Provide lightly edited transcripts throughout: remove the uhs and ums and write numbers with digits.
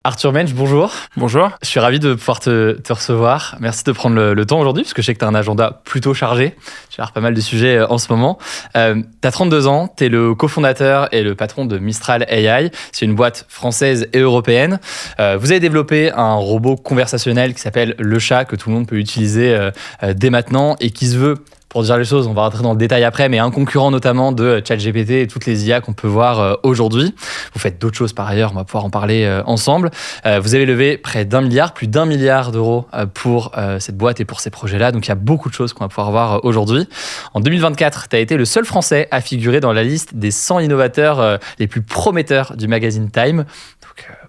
Arthur Mensch, bonjour. Bonjour. Je suis ravi de pouvoir te recevoir. Merci de prendre le temps aujourd'hui, parce que je sais que tu as un agenda plutôt chargé. Tu gères pas mal de sujets en ce moment. Tu as 32 ans, tu es le cofondateur et le patron de Mistral AI. C'est une boîte française et européenne. Vous avez développé un robot conversationnel qui s'appelle Le Chat, que tout le monde peut utiliser dès maintenant et qui se veut, pour dire les choses, on va rentrer dans le détail après, mais un concurrent notamment de ChatGPT et toutes les IA qu'on peut voir aujourd'hui. Vous faites d'autres choses par ailleurs, on va pouvoir en parler ensemble. Vous avez levé près d'1 milliard, plus d'1 milliard d'euros pour cette boîte et pour ces projets-là. Donc il y a beaucoup de choses qu'on va pouvoir voir aujourd'hui. En 2024, tu as été le seul Français à figurer dans la liste des 100 innovateurs les plus prometteurs du magazine Time.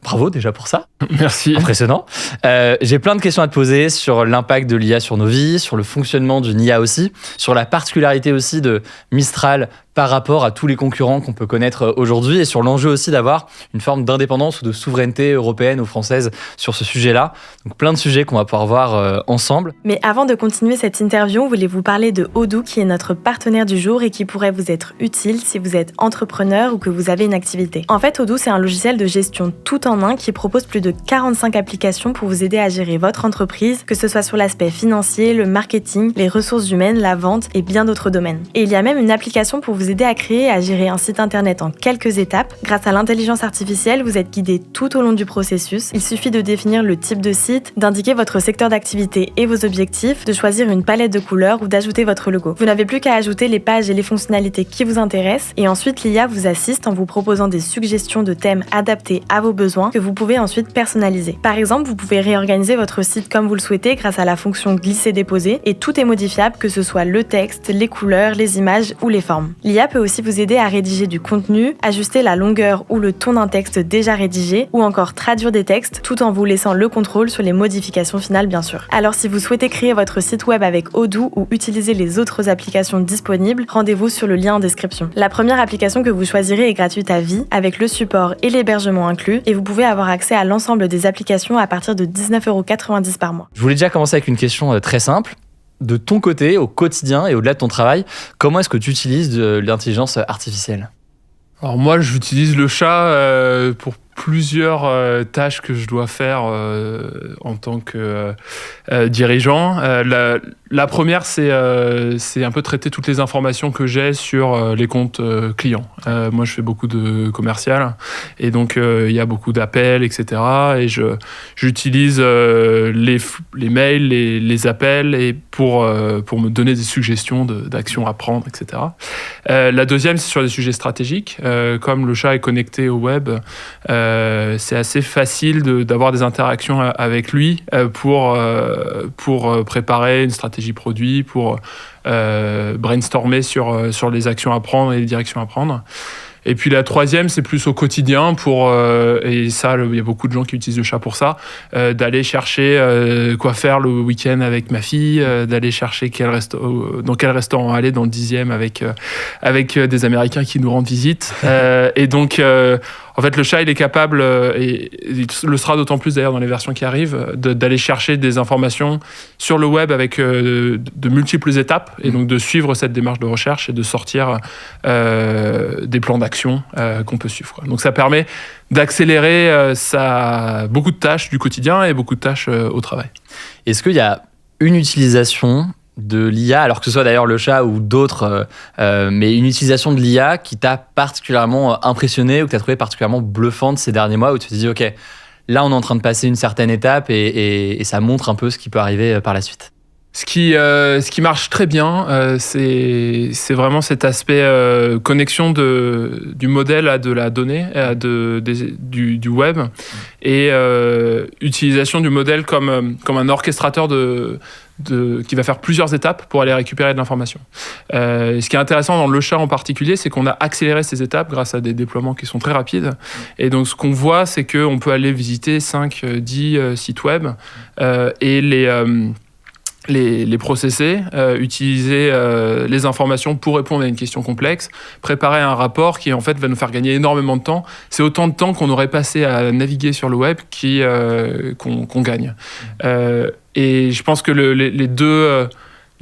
Bravo déjà pour ça. Merci. Impressionnant. J'ai plein de questions à te poser sur l'impact de l'IA sur nos vies, sur le fonctionnement d'une IA aussi, sur la particularité aussi de Mistral par rapport à tous les concurrents qu'on peut connaître aujourd'hui et sur l'enjeu aussi d'avoir une forme d'indépendance ou de souveraineté européenne ou française sur ce sujet-là. Donc plein de sujets qu'on va pouvoir voir ensemble. Mais avant de continuer cette interview, voulez-vous parler de Odoo qui est notre partenaire du jour et qui pourrait vous être utile si vous êtes entrepreneur ou que vous avez une activité. En fait, Odoo, c'est un logiciel de gestion tout en un qui propose plus de 45 applications pour vous aider à gérer votre entreprise, que ce soit sur l'aspect financier, le marketing, les ressources humaines, la vente et bien d'autres domaines. Et il y a même une application pour vous aider à créer et à gérer un site internet en quelques étapes. Grâce à l'intelligence artificielle, vous êtes guidé tout au long du processus. Il suffit de définir le type de site, d'indiquer votre secteur d'activité et vos objectifs, de choisir une palette de couleurs ou d'ajouter votre logo. Vous n'avez plus qu'à ajouter les pages et les fonctionnalités qui vous intéressent et ensuite l'IA vous assiste en vous proposant des suggestions de thèmes adaptés à vos besoins que vous pouvez ensuite personnaliser. Par exemple, vous pouvez réorganiser votre site comme vous le souhaitez grâce à la fonction glisser-déposer et tout est modifiable, que ce soit le texte, les couleurs, les images ou les formes. L'IA peut aussi vous aider à rédiger du contenu, ajuster la longueur ou le ton d'un texte déjà rédigé ou encore traduire des textes tout en vous laissant le contrôle sur les modifications finales bien sûr. Alors si vous souhaitez créer votre site web avec Odoo ou utiliser les autres applications disponibles, rendez-vous sur le lien en description. La première application que vous choisirez est gratuite à vie avec le support et l'hébergement inclus et vous pouvez avoir accès à l'ensemble des applications à partir de 19,90€ par mois. Je voulais déjà commencer avec une question très simple. De ton côté, au quotidien et au-delà de ton travail, comment est-ce que tu utilises de l'intelligence artificielle ? Alors moi, j'utilise le chat pour plusieurs tâches que je dois faire en tant que dirigeant. La première, c'est un peu traiter toutes les informations que j'ai sur les comptes clients. Moi, je fais beaucoup de commercial et donc il y a beaucoup d'appels, etc. Et j'utilise les mails, les appels et pour me donner des suggestions d'actions à prendre, etc. La deuxième, c'est sur des sujets stratégiques. Comme le chat est connecté au web, c'est assez facile d'avoir des interactions avec lui pour préparer une stratégie produit, pour brainstormer sur les actions à prendre et les directions à prendre. Et puis la troisième, c'est plus au quotidien et ça, il y a beaucoup de gens qui utilisent le chat pour ça, d'aller chercher quoi faire le week-end avec ma fille, d'aller chercher dans quel restaurant aller dans le 10e avec des Américains qui nous rendent visite. Et donc, en fait, le chat, il est capable, et il le sera d'autant plus d'ailleurs dans les versions qui arrivent, d'aller chercher des informations sur le web avec de multiples étapes, et donc de suivre cette démarche de recherche et de sortir des plans d'action qu'on peut suivre, quoi. Donc ça permet d'accélérer beaucoup de tâches du quotidien et beaucoup de tâches au travail. Est-ce qu'il y a une utilisation de l'IA, alors que ce soit d'ailleurs le chat ou d'autres, mais une utilisation de l'IA qui t'a particulièrement impressionné ou que tu as trouvé particulièrement bluffante ces derniers mois, où tu te dis, OK, là, on est en train de passer une certaine étape et ça montre un peu ce qui peut arriver par la suite? Ce qui marche très bien, c'est vraiment cet aspect connexion du modèle à de la donnée, du web, et utilisation du modèle comme un orchestrateur qui va faire plusieurs étapes pour aller récupérer de l'information. Ce qui est intéressant dans le chat en particulier, c'est qu'on a accéléré ces étapes grâce à des déploiements qui sont très rapides. Et donc ce qu'on voit, c'est qu'on peut aller visiter 5, 10 sites web et les processer, utiliser les informations pour répondre à une question complexe, préparer un rapport qui en fait va nous faire gagner énormément de temps. C'est autant de temps qu'on aurait passé à naviguer sur le web qu'on gagne. Et je pense que les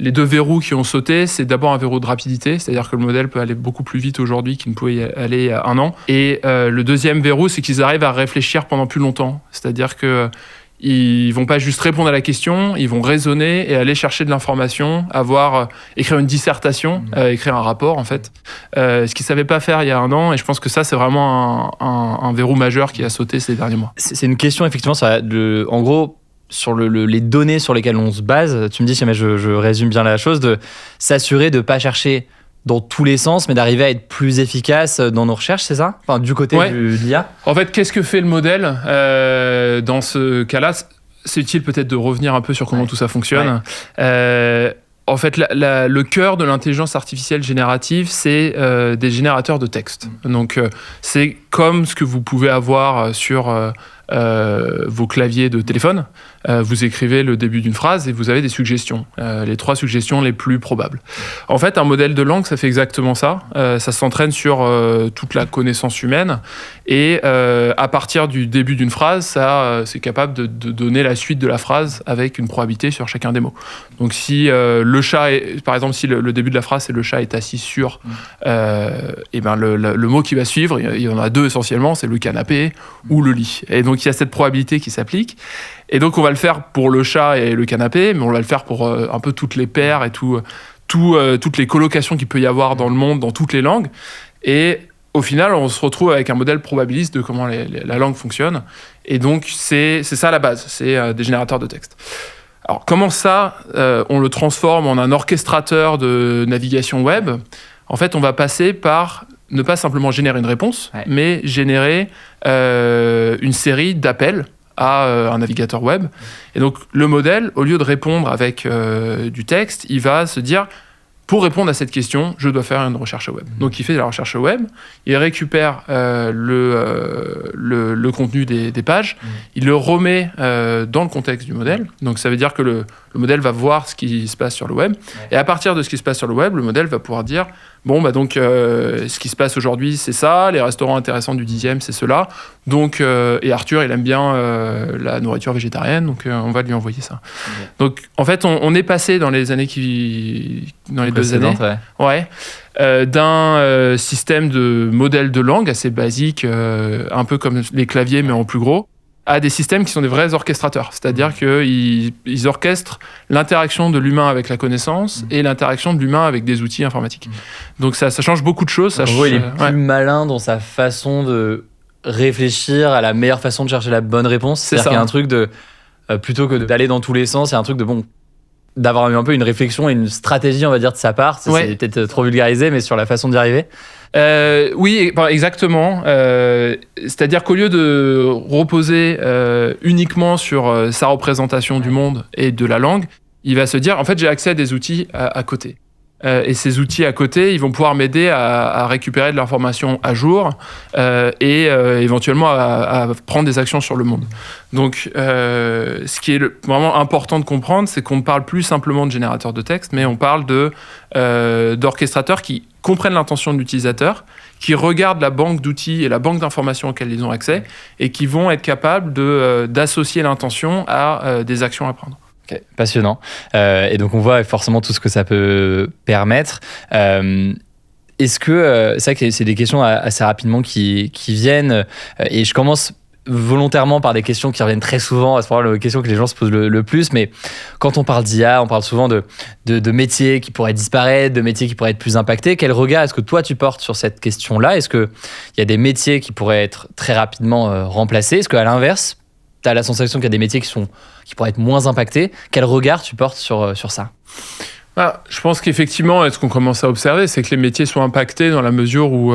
les deux verrous qui ont sauté, c'est d'abord un verrou de rapidité, c'est-à-dire que le modèle peut aller beaucoup plus vite aujourd'hui qu'il ne pouvait y aller il y a un an. Et le deuxième verrou, c'est qu'ils arrivent à réfléchir pendant plus longtemps. C'est-à-dire que ils vont pas juste répondre à la question, ils vont raisonner et aller chercher de l'information, écrire une dissertation, écrire un rapport en fait. Ce qu'ils savaient pas faire il y a un an, et je pense que ça c'est vraiment un verrou majeur qui a sauté ces derniers mois. C'est une question effectivement, en gros, sur les données sur lesquelles on se base. Tu me dis, si jamais je résume bien la chose, de s'assurer de ne pas chercher dans tous les sens, mais d'arriver à être plus efficace dans nos recherches, c'est ça ? Enfin, du côté de l'IA. En fait, qu'est-ce que fait le modèle dans ce cas-là ? C'est utile peut-être de revenir un peu sur comment tout ça fonctionne. En fait, le cœur de l'intelligence artificielle générative, c'est des générateurs de texte. Donc, c'est comme ce que vous pouvez avoir sur vos claviers de téléphone. Vous écrivez le début d'une phrase et vous avez des suggestions, les 3 suggestions les plus probables. En fait, un modèle de langue, ça fait exactement ça. Ça s'entraîne sur toute la connaissance humaine et à partir du début d'une phrase, c'est capable de donner la suite de la phrase avec une probabilité sur chacun des mots. Donc si le chat par exemple, si le début de la phrase c'est le chat est assis sur, et ben le mot qui va suivre, il y en a 2 essentiellement, c'est le canapé ou le lit. Et donc il y a cette probabilité qui s'applique. Et donc on va le faire pour le chat et le canapé, mais on va le faire pour un peu toutes les paires et toutes les colocations qu'il peut y avoir dans le monde, dans toutes les langues. Et au final, on se retrouve avec un modèle probabiliste de comment la langue fonctionne. Et donc c'est ça la base, c'est des générateurs de texte. Alors comment ça, on le transforme en un orchestrateur de navigation web ? En fait, on va passer par ne pas simplement générer une réponse, mais générer une série d'appels à un navigateur web. Et donc, le modèle, au lieu de répondre avec du texte, il va se dire, pour répondre à cette question, je dois faire une recherche web. Donc, il fait de la recherche web, il récupère le contenu des pages, il le remet dans le contexte du modèle. Donc, ça veut dire que le modèle va voir ce qui se passe sur le web. Et à partir de ce qui se passe sur le web, le modèle va pouvoir dire, bon, bah donc, ce qui se passe aujourd'hui, c'est ça. Les restaurants intéressants du 10e, c'est cela. Donc, et Arthur, il aime bien la nourriture végétarienne, donc on va lui envoyer ça. Donc, en fait, on est passé dans les années dans les 2 années, d'un système de modèle de langue assez basique, un peu comme les claviers, mais en plus gros, à des systèmes qui sont des vrais orchestrateurs. C'est-à-dire qu'ils orchestrent l'interaction de l'humain avec la connaissance et l'interaction de l'humain avec des outils informatiques. Donc ça change beaucoup de choses. En gros, il est plus malin dans sa façon de réfléchir à la meilleure façon de chercher la bonne réponse. C'est-à-dire qu'il y a un truc de... plutôt que d'aller dans tous les sens, il y a un truc de d'avoir un peu une réflexion et une stratégie, on va dire, de sa part. C'est peut-être trop vulgarisé, mais sur la façon d'y arriver. Oui, exactement. C'est-à-dire qu'au lieu de reposer uniquement sur sa représentation du monde et de la langue, il va se dire, en fait, j'ai accès à des outils à côté. Et ces outils à côté, ils vont pouvoir m'aider à récupérer de l'information à jour et éventuellement à prendre des actions sur le monde. Donc, ce qui est vraiment important de comprendre, c'est qu'on ne parle plus simplement de générateurs de texte, mais on parle d'orchestrateurs qui comprennent l'intention de l'utilisateur, qui regardent la banque d'outils et la banque d'informations auxquelles ils ont accès et qui vont être capables d'associer l'intention à des actions à prendre. Okay, passionnant. Et donc, on voit forcément tout ce que ça peut permettre. Est-ce que... c'est vrai que c'est des questions assez rapidement qui viennent. Et je commence volontairement par des questions qui reviennent très souvent. C'est probablement les questions que les gens se posent le plus. Mais quand on parle d'IA, on parle souvent de métiers qui pourraient disparaître, de métiers qui pourraient être plus impactés. Quel regard est-ce que toi, tu portes sur cette question-là ? Est-ce qu'il y a des métiers qui pourraient être très rapidement remplacés ? Est-ce qu'à l'inverse, tu as la sensation qu'il y a des métiers qui pourraient être moins impactés. Quel regard tu portes sur ça ? Je pense qu'effectivement, ce qu'on commence à observer, c'est que les métiers sont impactés dans la mesure où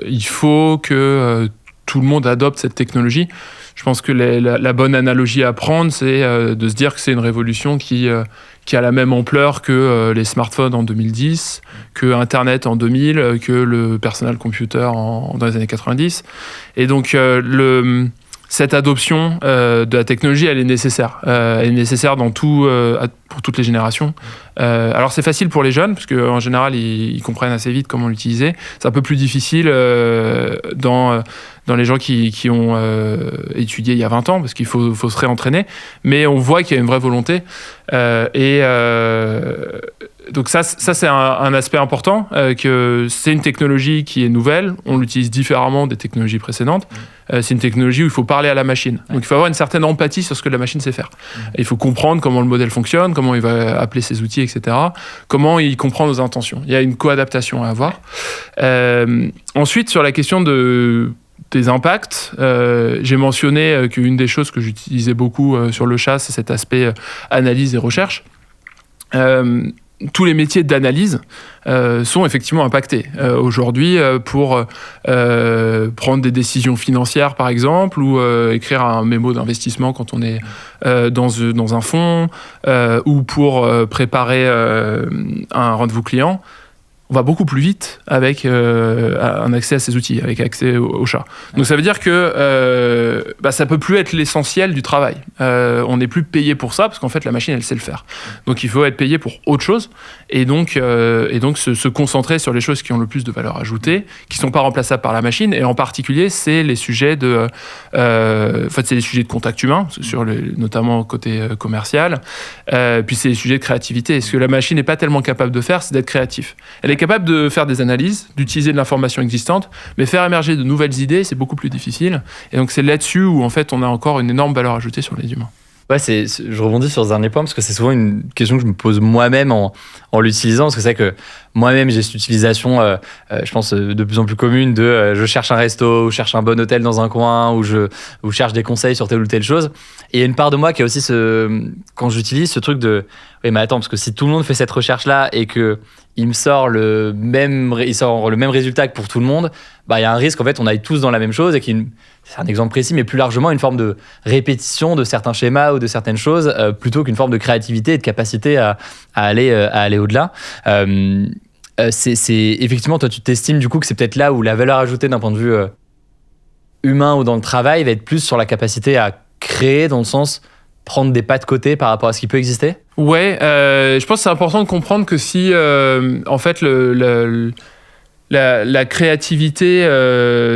il faut que tout le monde adopte cette technologie. Je pense que la bonne analogie à prendre, c'est de se dire que c'est une révolution qui a la même ampleur que les smartphones en 2010, que Internet en 2000, que le personal computer dans les années 90. Et donc, cette adoption de la technologie, elle est nécessaire. Elle est nécessaire dans pour toutes les générations. Alors c'est facile pour les jeunes, parce qu'en général, ils comprennent assez vite comment l'utiliser. C'est un peu plus difficile dans les gens qui ont étudié il y a 20 ans, parce qu'il faut se réentraîner. Mais on voit qu'il y a une vraie volonté. Donc ça c'est un aspect important, que c'est une technologie qui est nouvelle, on l'utilise différemment des technologies précédentes. C'est une technologie où il faut parler à la machine. Donc il faut avoir une certaine empathie sur ce que la machine sait faire. Et il faut comprendre comment le modèle fonctionne, comment il va appeler ses outils, etc. Comment il comprend nos intentions. Il y a une co-adaptation à avoir. Ensuite, sur la question des impacts, j'ai mentionné qu'une des choses que j'utilisais beaucoup sur le chat, c'est cet aspect analyse et recherche. Tous les métiers d'analyse sont effectivement impactés. Aujourd'hui, pour prendre des décisions financières, par exemple, ou écrire un mémo d'investissement quand on est dans un fonds, ou pour préparer un rendez-vous client, on va beaucoup plus vite avec un accès à ces outils, avec accès au chat. Donc ça veut dire que ça peut plus être l'essentiel du travail. On n'est plus payé pour ça, parce qu'en fait la machine elle sait le faire. Donc il faut être payé pour autre chose, et donc se concentrer sur les choses qui ont le plus de valeur ajoutée, qui sont pas remplaçables par la machine, et en particulier c'est les sujets c'est les sujets de contact humain, notamment côté commercial, puis c'est les sujets de créativité. Et ce que la machine n'est pas tellement capable de faire, c'est d'être créatif. Elle est capable de faire des analyses, d'utiliser de l'information existante, mais faire émerger de nouvelles idées, c'est beaucoup plus difficile. Et donc c'est là-dessus où en fait on a encore une énorme valeur ajoutée sur les humains. Ouais, je rebondis sur ce dernier point parce que c'est souvent une question que je me pose moi-même en l'utilisant, parce que c'est vrai que moi-même j'ai cette utilisation, je pense, de plus en plus commune de je cherche un resto, ou je cherche un bon hôtel dans un coin, ou je cherche des conseils sur telle ou telle chose. Et il y a une part de moi qui a aussi quand j'utilise ce truc de oui, mais attends, parce que si tout le monde fait cette recherche-là et que il sort le même résultat que pour tout le monde, il y a un risque en fait on aille tous dans la même chose, et c'est un exemple précis, mais plus largement une forme de répétition de certains schémas ou de certaines choses, plutôt qu'une forme de créativité et de capacité à aller au-delà. C'est effectivement, toi tu t'estimes du coup que c'est peut-être là où la valeur ajoutée d'un point de vue humain ou dans le travail va être plus sur la capacité à créer, dans le sens prendre des pas de côté par rapport à ce qui peut exister. Ouais, je pense que c'est important de comprendre que si en fait la créativité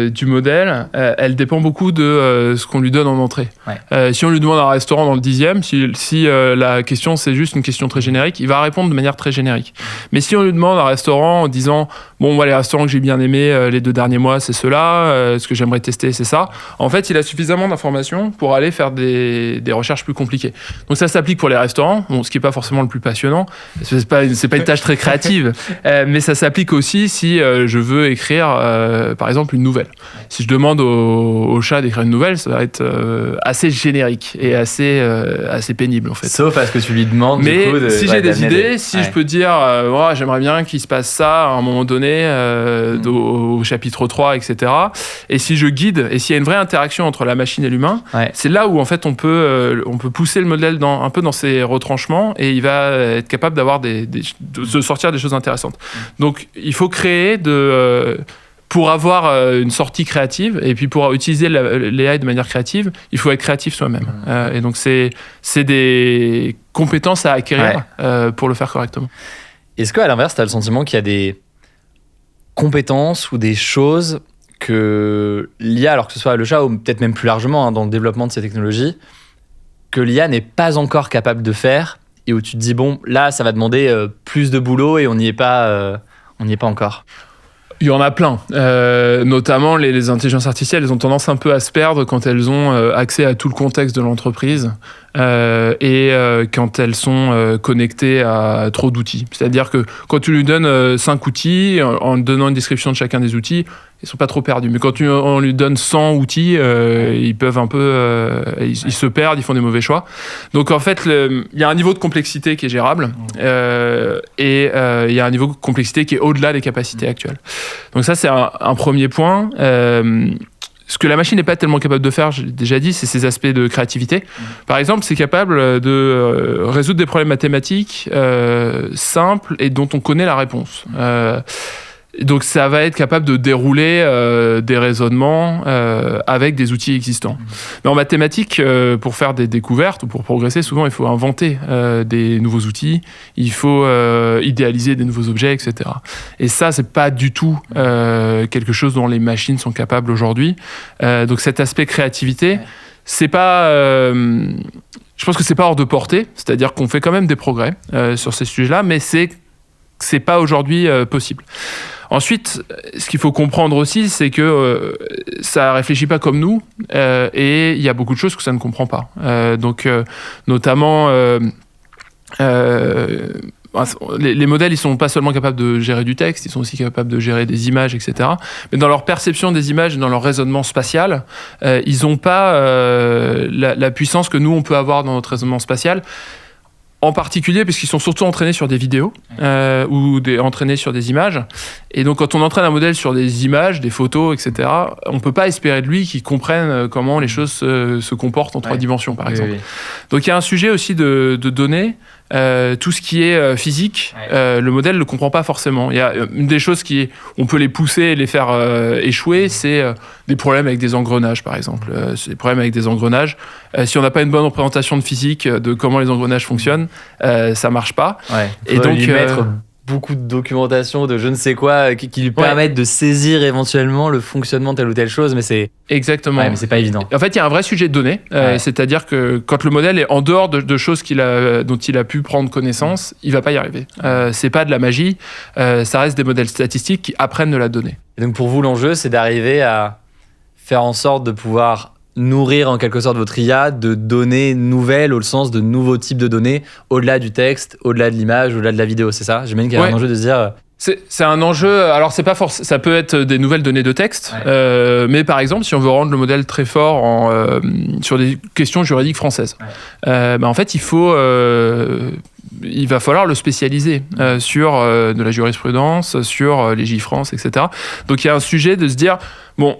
du modèle, elle dépend beaucoup de ce qu'on lui donne en entrée. Ouais. Si on lui demande un restaurant dans le 10e, si la question c'est juste une question très générique, il va répondre de manière très générique. Mais si on lui demande un restaurant en disant bon, les restaurants que j'ai bien aimés les 2 derniers mois, c'est ceux-là, ce que j'aimerais tester, c'est ça, en fait, il a suffisamment d'informations pour aller faire des recherches plus compliquées. Donc ça s'applique pour les restaurants, ce qui n'est pas forcément le plus passionnant, c'est pas une tâche très créative, mais ça s'applique aussi si je veux écrire, par exemple, une nouvelle. Si je demande au chat d'écrire une nouvelle, ça va être assez générique et assez pénible, en fait. Sauf à ce que tu lui demandes. Mais du coup, si j'ai des idées, je peux dire, j'aimerais bien qu'il se passe ça à un moment donné, au chapitre 3, etc. Et si je guide, et s'il y a une vraie interaction entre la machine et l'humain, c'est là où, en fait, on peut pousser le modèle un peu dans ses retranchements, et il va être capable d'avoir de sortir des choses intéressantes. Donc, il faut créer pour avoir une sortie créative, et puis pour utiliser l'AI de manière créative, il faut être créatif soi-même. Et donc, c'est des compétences à acquérir pour le faire correctement. Est-ce qu'à l'inverse, tu as le sentiment qu'il y a des compétences ou des choses que l'IA, alors que ce soit le chat ou peut-être même plus largement dans le développement de ces technologies, que l'IA n'est pas encore capable de faire, et où tu te dis, bon, là, ça va demander plus de boulot et on n'y est pas encore? Il y en a plein, notamment les intelligences artificielles, elles ont tendance un peu à se perdre quand elles ont accès à tout le contexte de l'entreprise et quand elles sont connectées à trop d'outils. C'est-à-dire que quand tu lui donnes 5 outils, en donnant une description de chacun des outils, ils sont pas trop perdus. Mais quand on lui donne 100 outils, ils peuvent un peu... ils se perdent, ils font des mauvais choix. Donc en fait, il y a un niveau de complexité qui est gérable et il y a un niveau de complexité qui est au-delà des capacités actuelles. Donc ça, c'est un premier point. Ce que la machine n'est pas tellement capable de faire, j'ai déjà dit, c'est ses aspects de créativité. Par exemple, c'est capable de résoudre des problèmes mathématiques simples et dont on connaît la réponse. Donc ça va être capable de dérouler des raisonnements avec des outils existants. Mais en mathématiques, pour faire des découvertes ou pour progresser, souvent il faut inventer des nouveaux outils, il faut idéaliser des nouveaux objets, etc. Et ça, c'est pas du tout quelque chose dont les machines sont capables aujourd'hui. Donc cet aspect créativité, c'est pas... je pense que c'est pas hors de portée, c'est-à-dire qu'on fait quand même des progrès sur ces sujets-là, mais c'est pas aujourd'hui possible. Ensuite, ce qu'il faut comprendre aussi, c'est que ça réfléchit pas comme nous et il y a beaucoup de choses que ça ne comprend pas. Donc, notamment, les modèles, ils sont pas seulement capables de gérer du texte, ils sont aussi capables de gérer des images, etc. Mais dans leur perception des images et dans leur raisonnement spatial, ils n'ont pas la puissance que nous, on peut avoir dans notre raisonnement spatial. En particulier parce qu'ils sont surtout entraînés sur des vidéos ou entraînés sur des images. Et donc, quand on entraîne un modèle sur des images, des photos, etc., on ne peut pas espérer de lui qu'il comprenne comment les choses se comportent en 3 dimensions, par exemple. Oui. Donc, il y a un sujet aussi de données. Tout ce qui est physique, le modèle ne le comprend pas forcément. Il y a une des choses on peut les pousser et les faire échouer, c'est des problèmes avec des engrenages, par exemple. C'est des problèmes avec des engrenages. Si on n'a pas une bonne représentation de physique de comment les engrenages fonctionnent, ça marche pas. Ouais. Et donc lui mettre beaucoup de documentation, de je ne sais quoi, qui lui permettent de saisir éventuellement le fonctionnement de telle ou telle chose, mais c'est... Exactement. Ouais, mais c'est pas évident. En fait, il y a un vrai sujet de données, c'est-à-dire que quand le modèle est en dehors de choses dont il a pu prendre connaissance, il va pas y arriver. C'est pas de la magie, ça reste des modèles statistiques qui apprennent de la donnée. Et donc pour vous, l'enjeu, c'est d'arriver à faire en sorte de pouvoir nourrir en quelque sorte votre IA de données nouvelles au sens de nouveaux types de données au-delà du texte, au-delà de l'image, au-delà de la vidéo, c'est ça? J'imagine qu'il y a un enjeu de se dire... C'est un enjeu, alors c'est pas ça peut être des nouvelles données de texte, mais par exemple, si on veut rendre le modèle très fort sur des questions juridiques françaises, en fait, il va falloir le spécialiser sur de la jurisprudence, sur Légifrance, etc. Donc il y a un sujet de se dire, bon,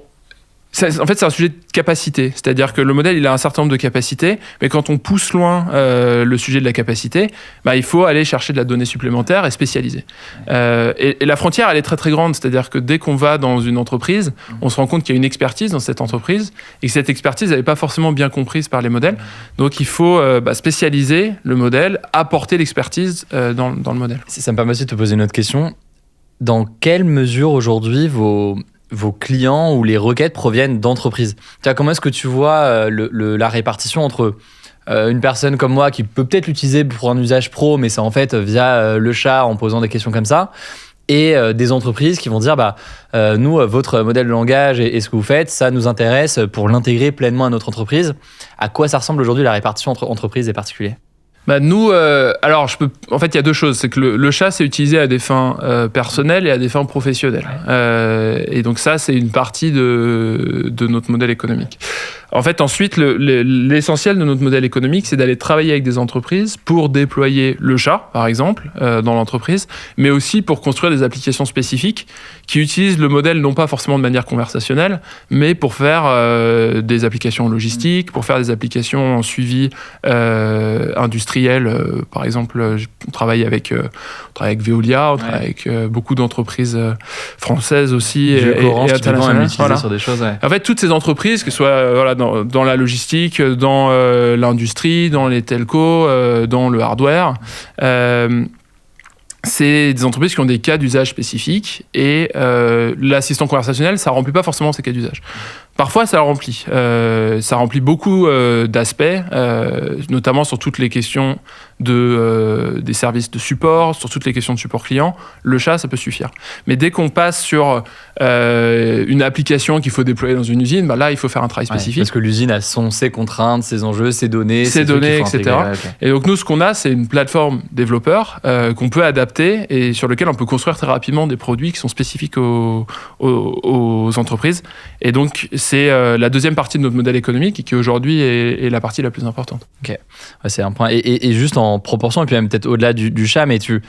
en fait, c'est un sujet de capacité. C'est-à-dire que le modèle, il a un certain nombre de capacités, mais quand on pousse loin le sujet de la capacité, il faut aller chercher de la donnée supplémentaire et spécialiser. Et la frontière, elle est très, très grande. C'est-à-dire que dès qu'on va dans une entreprise, on se rend compte qu'il y a une expertise dans cette entreprise et que cette expertise, elle n'est pas forcément bien comprise par les modèles. Donc, il faut spécialiser le modèle, apporter l'expertise dans le modèle. Ça me permet aussi de te poser une autre question. Dans quelle mesure aujourd'hui vos clients ou les requêtes proviennent d'entreprises? Comment est-ce que tu vois la répartition entre une personne comme moi qui peut peut-être l'utiliser pour un usage pro, mais c'est en fait via le chat en posant des questions comme ça, et des entreprises qui vont dire nous, votre modèle de langage et ce que vous faites, ça nous intéresse pour l'intégrer pleinement à notre entreprise. À quoi ça ressemble aujourd'hui la répartition entre entreprises et particuliers? Nous, en fait, il y a 2 choses. C'est que le chat, c'est utilisé à des fins personnelles et à des fins professionnelles. Et donc ça, c'est une partie de notre modèle économique. En fait, ensuite, l'essentiel de notre modèle économique, c'est d'aller travailler avec des entreprises pour déployer le chat, par exemple, dans l'entreprise, mais aussi pour construire des applications spécifiques qui utilisent le modèle non pas forcément de manière conversationnelle, mais pour faire des applications logistiques, pour faire des applications en suivi industriel. Par exemple, on travaille avec Veolia, on travaille avec beaucoup d'entreprises françaises aussi et internationales. Voilà. Sur des choses, En fait, toutes ces entreprises, que ce soit dans la logistique, dans l'industrie, dans les telcos, dans le hardware, c'est des entreprises qui ont des cas d'usage spécifiques et l'assistant conversationnel, ça ne remplit pas forcément ces cas d'usage. Parfois, ça le remplit. Ça remplit beaucoup d'aspects, notamment sur toutes les questions des services de support, sur toutes les questions de support client. Le chat, ça peut suffire. Mais dès qu'on passe sur une application qu'il faut déployer dans une usine, là, il faut faire un travail spécifique. Parce que l'usine a ses contraintes, ses enjeux, ses données, etc. Et donc, nous, ce qu'on a, c'est une plateforme développeur qu'on peut adapter et sur lequel on peut construire très rapidement des produits qui sont spécifiques aux entreprises. Et donc, c'est la deuxième partie de notre modèle économique et qui aujourd'hui est la partie la plus importante. Ok, c'est un point. Et juste en proportion, et puis même peut-être au-delà du chat, mais tu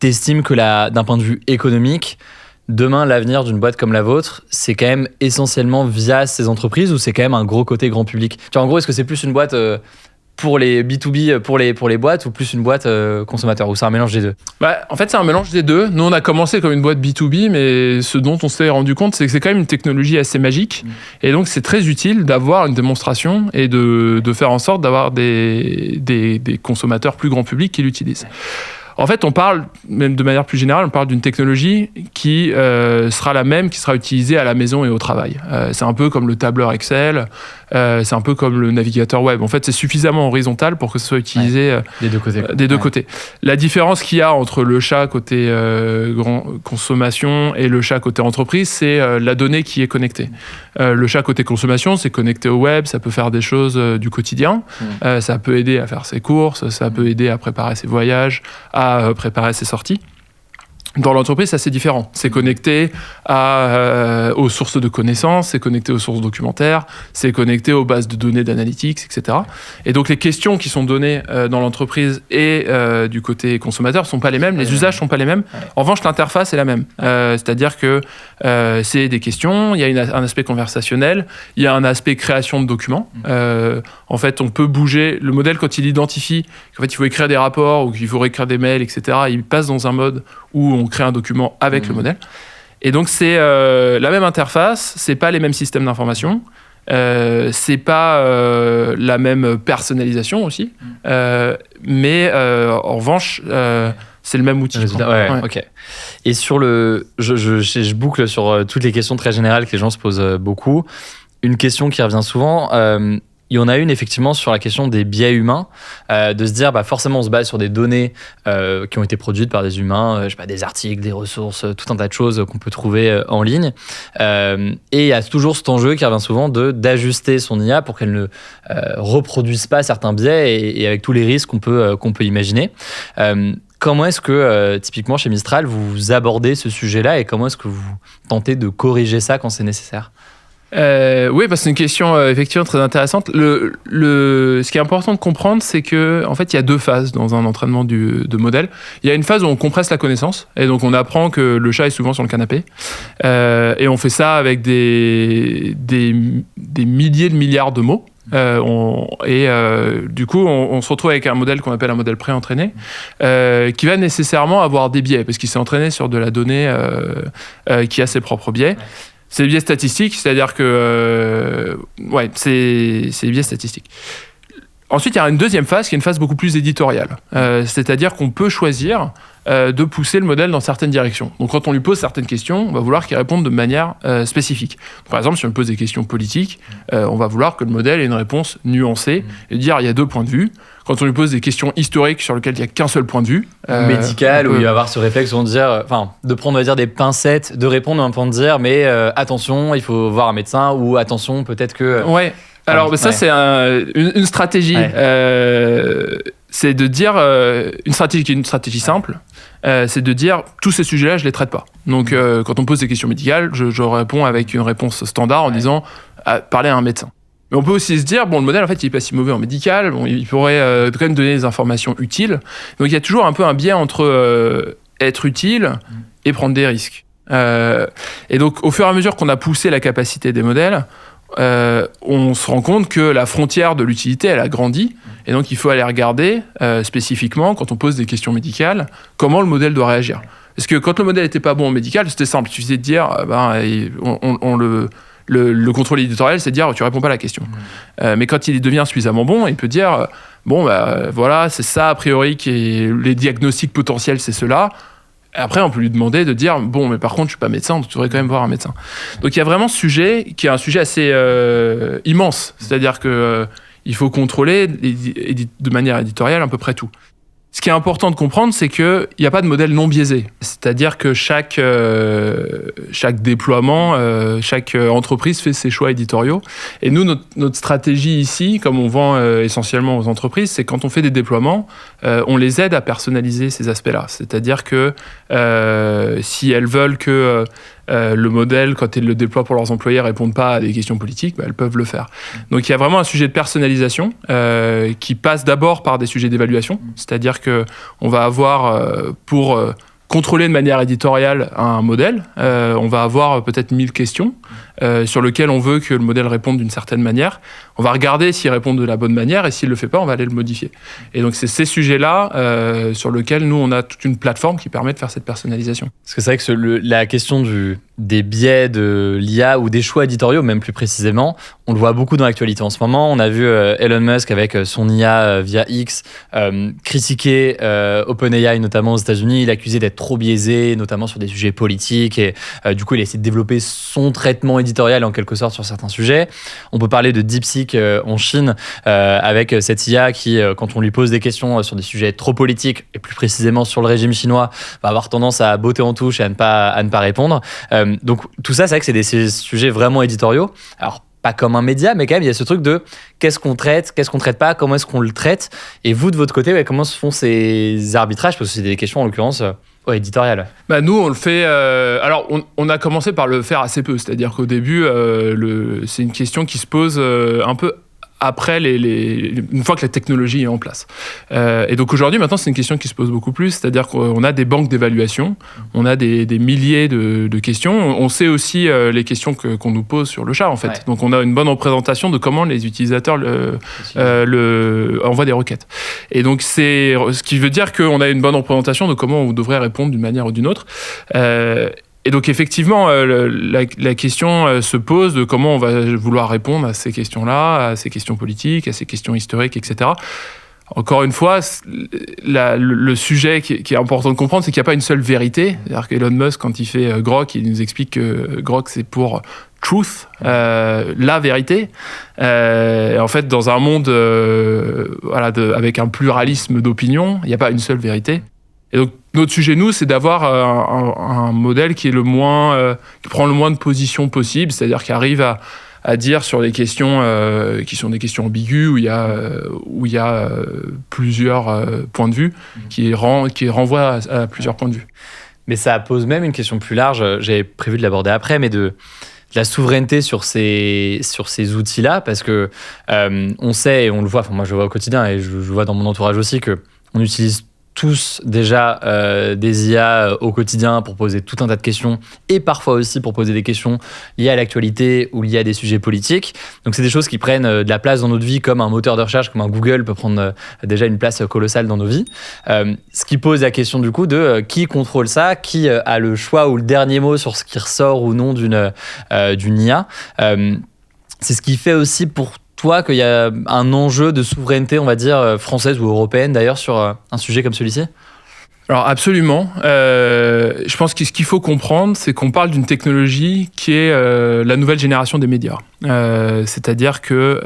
estimes que d'un point de vue économique, demain, l'avenir d'une boîte comme la vôtre, c'est quand même essentiellement via ces entreprises ou c'est quand même un gros côté grand public? En gros, est-ce que c'est plus une boîte pour les B2B, pour les boîtes, ou plus une boîte consommateur, ou c'est un mélange des deux? En fait, c'est un mélange des deux. Nous, on a commencé comme une boîte B2B, mais ce dont on s'est rendu compte, c'est que c'est quand même une technologie assez magique. Et donc, c'est très utile d'avoir une démonstration et de faire en sorte d'avoir des consommateurs plus grand public qui l'utilisent. En fait, on parle, même de manière plus générale, on parle d'une technologie qui sera la même, qui sera utilisée à la maison et au travail. C'est un peu comme le tableur Excel, c'est un peu comme le navigateur web. En fait, c'est suffisamment horizontal pour que ce soit utilisé des deux côtés. La différence qu'il y a entre le chat côté consommation et le chat côté entreprise, c'est la donnée qui est connectée. Le chat côté consommation, c'est connecté au web, ça peut faire des choses du quotidien, ça peut aider à faire ses courses, ça peut aider à préparer ses voyages, à préparer ses sorties. Dans l'entreprise, ça c'est différent. C'est connecté aux sources de connaissances, c'est connecté aux sources documentaires, c'est connecté aux bases de données d'analytics, etc. Et donc les questions qui sont données dans l'entreprise et du côté consommateur sont pas les mêmes, les usages sont pas les mêmes. En revanche, l'interface est la même. C'est-à-dire que c'est des questions, il y a un aspect conversationnel, il y a un aspect création de documents. En fait, on peut bouger. Le modèle, quand il identifie qu'en fait, il faut écrire des rapports ou qu'il faut écrire des mails, etc., il passe dans un mode où on crée un document avec le modèle. Et donc, c'est la même interface, c'est pas les mêmes systèmes d'information, c'est pas la même personnalisation aussi, mais en revanche, c'est le même outil. Ok. Et sur je boucle sur toutes les questions très générales que les gens se posent beaucoup. Une question qui revient souvent, il y en a une effectivement sur la question des biais humains, de se dire forcément on se base sur des données qui ont été produites par des humains, des articles, des ressources, tout un tas de choses qu'on peut trouver en ligne. Et il y a toujours cet enjeu qui revient souvent d'ajuster son IA pour qu'elle ne reproduise pas certains biais et avec tous les risques qu'on peut imaginer. Comment est-ce que, typiquement chez Mistral, vous abordez ce sujet-là et comment est-ce que vous tentez de corriger ça quand c'est nécessaire? Oui, c'est une question effectivement très intéressante. Ce qui est important de comprendre, c'est que en fait, il y a deux phases dans un entraînement de modèle. Il y a une phase où on compresse la connaissance, et donc on apprend que le chat est souvent sur le canapé, et on fait ça avec des milliers de milliards de mots. Du coup, on se retrouve avec un modèle qu'on appelle un modèle pré-entraîné, qui va nécessairement avoir des biais, parce qu'il s'est entraîné sur de la donnée qui a ses propres biais. C'est des biais statistiques, c'est-à-dire que... c'est des biais statistiques. Ensuite, il y a une deuxième phase qui est une phase beaucoup plus éditoriale. C'est-à-dire qu'on peut choisir de pousser le modèle dans certaines directions. Donc, quand on lui pose certaines questions, on va vouloir qu'il réponde de manière spécifique. Par exemple, si on lui pose des questions politiques, on va vouloir que le modèle ait une réponse nuancée et dire il y a deux points de vue. Quand on lui pose des questions historiques sur lesquelles il n'y a qu'un seul point de vue. Médical, où il va avoir ce réflexe où on dire, de prendre, on va dire, des pincettes, de répondre à un point de dire, mais attention, il faut voir un médecin, ou attention, peut-être que... Ouais. Alors, ça, c'est une stratégie. C'est de dire, une stratégie qui est une stratégie simple, c'est de dire, tous ces sujets-là, je ne les traite pas. Donc, quand on pose des questions médicales, je réponds avec une réponse standard en disant, parlez à un médecin. Mais on peut aussi se dire, le modèle, en fait, il n'est pas si mauvais en médical, il pourrait quand même donner des informations utiles. Donc, il y a toujours un peu un biais entre être utile et prendre des risques. Et donc, au fur et à mesure qu'on a poussé la capacité des modèles, on se rend compte que la frontière de l'utilité, elle a grandi. Et donc, il faut aller regarder spécifiquement, quand on pose des questions médicales, comment le modèle doit réagir. Parce que quand le modèle n'était pas bon en médical, c'était simple. Il suffisait de dire, le contrôle éditorial, c'est de dire tu réponds pas à la question. Mais quand il devient suffisamment bon, il peut dire voilà, c'est ça a priori les diagnostics potentiels, c'est cela. Après, on peut lui demander de dire mais par contre, je suis pas médecin, donc tu devrais quand même voir un médecin. Donc il y a vraiment ce sujet qui est un sujet assez immense, c'est-à-dire que il faut contrôler de manière éditoriale à peu près tout. Ce qui est important de comprendre, c'est qu'il n'y a pas de modèle non biaisé. C'est-à-dire que chaque déploiement, chaque entreprise fait ses choix éditoriaux. Et nous, notre stratégie ici, comme on vend essentiellement aux entreprises, c'est quand on fait des déploiements, on les aide à personnaliser ces aspects-là. C'est-à-dire que si elles veulent que le modèle, quand ils le déploient pour leurs employés, ne répondent pas à des questions politiques, elles peuvent le faire. Donc il y a vraiment un sujet de personnalisation qui passe d'abord par des sujets d'évaluation, c'est-à-dire qu'on va avoir pour contrôler de manière éditoriale un modèle. On va avoir peut-être 1000 questions sur lesquelles on veut que le modèle réponde d'une certaine manière. On va regarder s'il répond de la bonne manière et s'il ne le fait pas, on va aller le modifier. Et donc, c'est ces sujets-là sur lesquels nous, on a toute une plateforme qui permet de faire cette personnalisation. Parce que c'est vrai que la question des biais de l'IA ou des choix éditoriaux, même plus précisément, on le voit beaucoup dans l'actualité en ce moment. On a vu Elon Musk avec son IA via X critiquer OpenAI, notamment aux États-Unis. Il accusait d'être trop biaisé, notamment sur des sujets politiques. Et du coup, il a essayé de développer son traitement éditorial en quelque sorte sur certains sujets. On peut parler de DeepSeek en Chine avec cette IA qui, quand on lui pose des questions sur des sujets trop politiques, et plus précisément sur le régime chinois, va avoir tendance à botter en touche et à ne pas répondre. Donc tout ça, c'est vrai que c'est des sujets vraiment éditoriaux. Alors, pas comme un média, mais quand même, il y a ce truc de qu'est-ce qu'on traite pas, comment est-ce qu'on le traite. Et vous, de votre côté, comment se font ces arbitrages? Parce que c'est des questions, en l'occurrence, éditoriales. Nous, on le fait... alors, on a commencé par le faire assez peu. C'est-à-dire qu'au début, c'est une question qui se pose un peu après, une fois que la technologie est en place. Et donc aujourd'hui, maintenant, c'est une question qui se pose beaucoup plus, c'est-à-dire qu'on a des banques d'évaluation, on a des milliers de questions, on sait aussi les questions qu'on nous pose sur le chat, en fait. Ouais. Donc on a une bonne représentation de comment les utilisateurs envoient des requêtes. Et donc c'est ce qui veut dire qu'on a une bonne représentation de comment on devrait répondre d'une manière ou d'une autre. Et donc effectivement, la question se pose de comment on va vouloir répondre à ces questions-là, à ces questions politiques, à ces questions historiques, etc. Encore une fois, le sujet qui est important de comprendre, c'est qu'il n'y a pas une seule vérité. C'est-à-dire qu'Elon Musk, quand il fait Grok, il nous explique que Grok, c'est pour truth, la vérité. En fait, dans un monde avec un pluralisme d'opinions, il n'y a pas une seule vérité. Et donc, notre sujet, nous, c'est d'avoir un modèle qui prend le moins de positions possible, c'est-à-dire qui arrive à dire sur les questions qui sont des questions ambiguës, où il y a plusieurs points de vue, qui renvoient à plusieurs points de vue. Mais ça pose même une question plus large, j'avais prévu de l'aborder après, mais de la souveraineté sur ces outils-là, parce que on sait, et on le voit, moi je le vois au quotidien, et je le vois dans mon entourage aussi, qu'on utilise tous déjà des IA au quotidien pour poser tout un tas de questions et parfois aussi pour poser des questions liées à l'actualité ou liées à des sujets politiques. Donc c'est des choses qui prennent de la place dans notre vie, comme un moteur de recherche, comme un Google peut prendre déjà une place colossale dans nos vies. Ce qui pose la question du coup de qui contrôle ça, qui a le choix ou le dernier mot sur ce qui ressort ou non d'une IA. C'est ce qui fait aussi pour toi qu'il y a un enjeu de souveraineté, on va dire, française ou européenne d'ailleurs, sur un sujet comme celui-ci? Alors absolument. Je pense que ce qu'il faut comprendre, c'est qu'on parle d'une technologie qui est la nouvelle génération des médias. C'est-à-dire que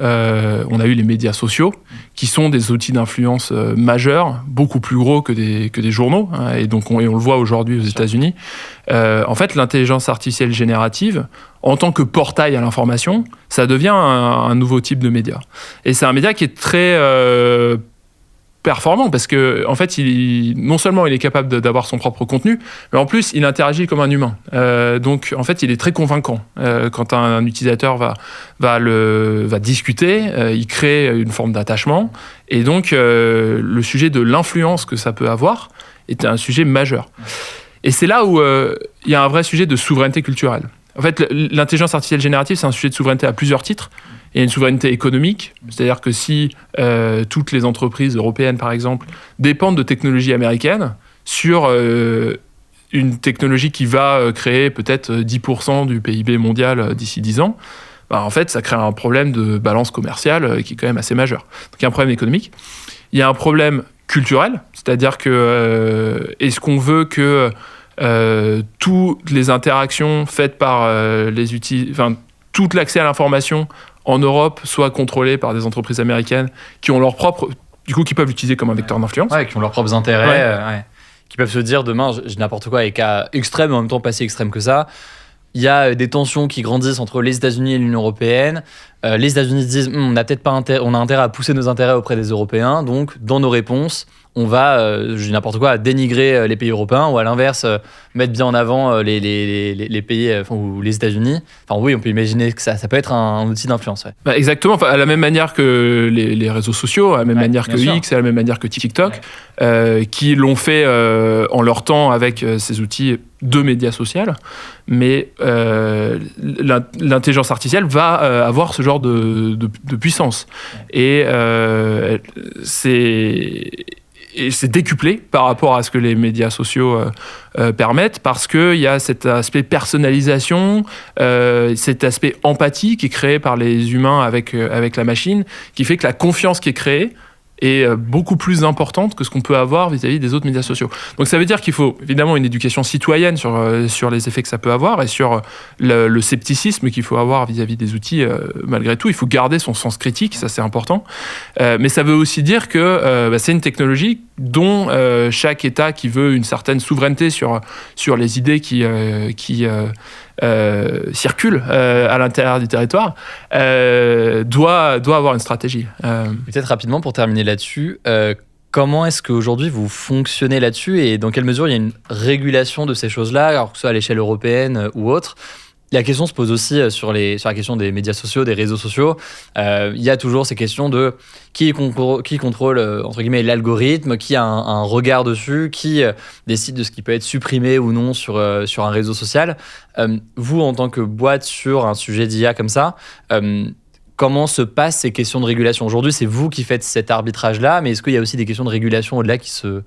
on a eu les médias sociaux, qui sont des outils d'influence majeurs, beaucoup plus gros que des journaux, hein, et donc on le voit aujourd'hui aux États-Unis. En fait, l'intelligence artificielle générative, en tant que portail à l'information, ça devient un nouveau type de média. Et c'est un média qui est très performant, parce que en fait, non seulement il est capable d'avoir son propre contenu, mais en plus il interagit comme un humain. Donc en fait, il est très convaincant. Quand un utilisateur va discuter, il crée une forme d'attachement, et donc le sujet de l'influence que ça peut avoir est un sujet majeur. Et c'est là où il y a un vrai sujet de souveraineté culturelle. En fait, l'intelligence artificielle générative, c'est un sujet de souveraineté à plusieurs titres. Il y a une souveraineté économique, c'est-à-dire que si toutes les entreprises européennes, par exemple, dépendent de technologies américaines sur une technologie qui va créer peut-être 10% du PIB mondial d'ici 10 ans, en fait, ça crée un problème de balance commerciale qui est quand même assez majeur. Donc il y a un problème économique. Il y a un problème culturel, c'est-à-dire que est-ce qu'on veut que toutes les interactions faites par tout l'accès à l'information en Europe soit contrôlé par des entreprises américaines qui ont leur propre, du coup, qui peuvent l'utiliser comme un vecteur d'influence. Ouais, qui ont leurs propres intérêts, qui peuvent se dire demain, j'ai n'importe quoi, et cas extrême, en même temps pas si extrême que ça. il y a des tensions qui grandissent entre les États-Unis et l'Union européenne. Les États-Unis se disent on a peut-être pas on a intérêt à pousser nos intérêts auprès des Européens, donc dans nos réponses, on va, je dis n'importe quoi, dénigrer les pays européens ou à l'inverse, mettre bien en avant les pays ou les États-Unis. Enfin oui, on peut imaginer que ça peut être un outil d'influence. Ouais. Bah, exactement, à la même manière que les réseaux sociaux, à la même manière que sûr. X, à la même manière que TikTok, qui l'ont fait en leur temps avec ces outils de médias sociaux. Mais l'intelligence artificielle va avoir ce genre de puissance. Et c'est décuplé par rapport à ce que les médias sociaux permettent, parce qu'il y a cet aspect personnalisation, cet aspect empathie qui est créé par les humains avec la machine, qui fait que la confiance qui est créée est beaucoup plus importante que ce qu'on peut avoir vis-à-vis des autres médias sociaux. Donc ça veut dire qu'il faut évidemment une éducation citoyenne sur les effets que ça peut avoir et sur le scepticisme qu'il faut avoir vis-à-vis des outils. Malgré tout, il faut garder son sens critique, ça c'est important. Mais ça veut aussi dire que c'est une technologie dont chaque État qui veut une certaine souveraineté sur les idées qui circulent à l'intérieur du territoire doit avoir une stratégie. Peut-être rapidement pour terminer là-dessus, comment est-ce qu'aujourd'hui vous fonctionnez là-dessus et dans quelle mesure il y a une régulation de ces choses-là, alors que ce soit à l'échelle européenne ou autre? La question se pose aussi sur la question des médias sociaux, des réseaux sociaux. Il y a toujours ces questions de qui contrôle entre guillemets l'algorithme, qui a un regard dessus, qui décide de ce qui peut être supprimé ou non sur un réseau social. Vous, en tant que boîte sur un sujet d'IA comme ça, comment se passent ces questions de régulation? Aujourd'hui, c'est vous qui faites cet arbitrage-là, mais est-ce qu'il y a aussi des questions de régulation au-delà qui se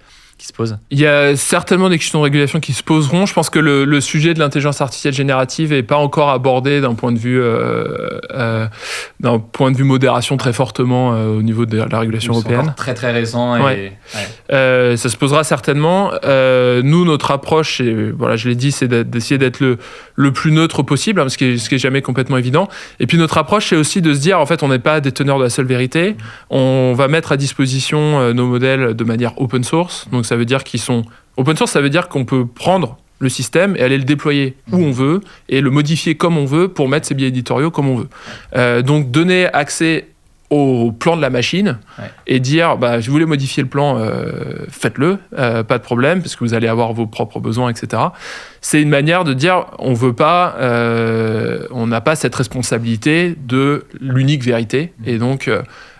posent? Il y a certainement des questions de régulation qui se poseront. Je pense que le sujet de l'intelligence artificielle générative n'est pas encore abordé d'un point de vue modération très fortement au niveau de la régulation européenne. C'est encore très très récent. Ça se posera certainement. Nous, notre approche, je l'ai dit, c'est d'essayer d'être le plus neutre possible, hein, ce qui est jamais complètement évident. Et puis notre approche, c'est aussi de se dire, en fait, on n'est pas déteneur de la seule vérité. On va mettre à disposition nos modèles de manière open source. Donc ça veut dire qu'ils sont open source, ça veut dire qu'on peut prendre le système et aller le déployer où on veut et le modifier comme on veut pour mettre ses biais éditoriaux comme on veut. Donc donner accès au plan de la machine et dire je voulais modifier le plan, faites-le, pas de problème parce que vous allez avoir vos propres besoins, etc. C'est une manière de dire on n'a pas cette responsabilité de l'unique vérité et donc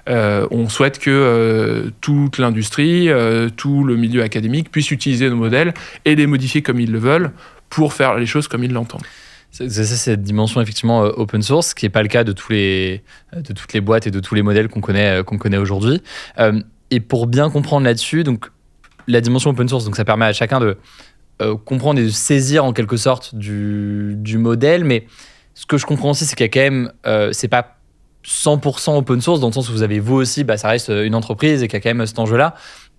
on souhaite que toute l'industrie, tout le milieu académique puisse utiliser nos modèles et les modifier comme ils le veulent pour faire les choses comme ils l'entendent. C'est cette dimension effectivement open source, qui n'est pas le cas de toutes les boîtes et de tous les modèles qu'on connaît aujourd'hui. Et pour bien comprendre là-dessus, donc la dimension open source, donc ça permet à chacun de comprendre et de saisir en quelque sorte du modèle. Mais ce que je comprends aussi, c'est qu'il y a quand même, c'est pas 100% open source, dans le sens où vous avez vous aussi, ça reste une entreprise et qu'il y a quand même cet enjeu-là.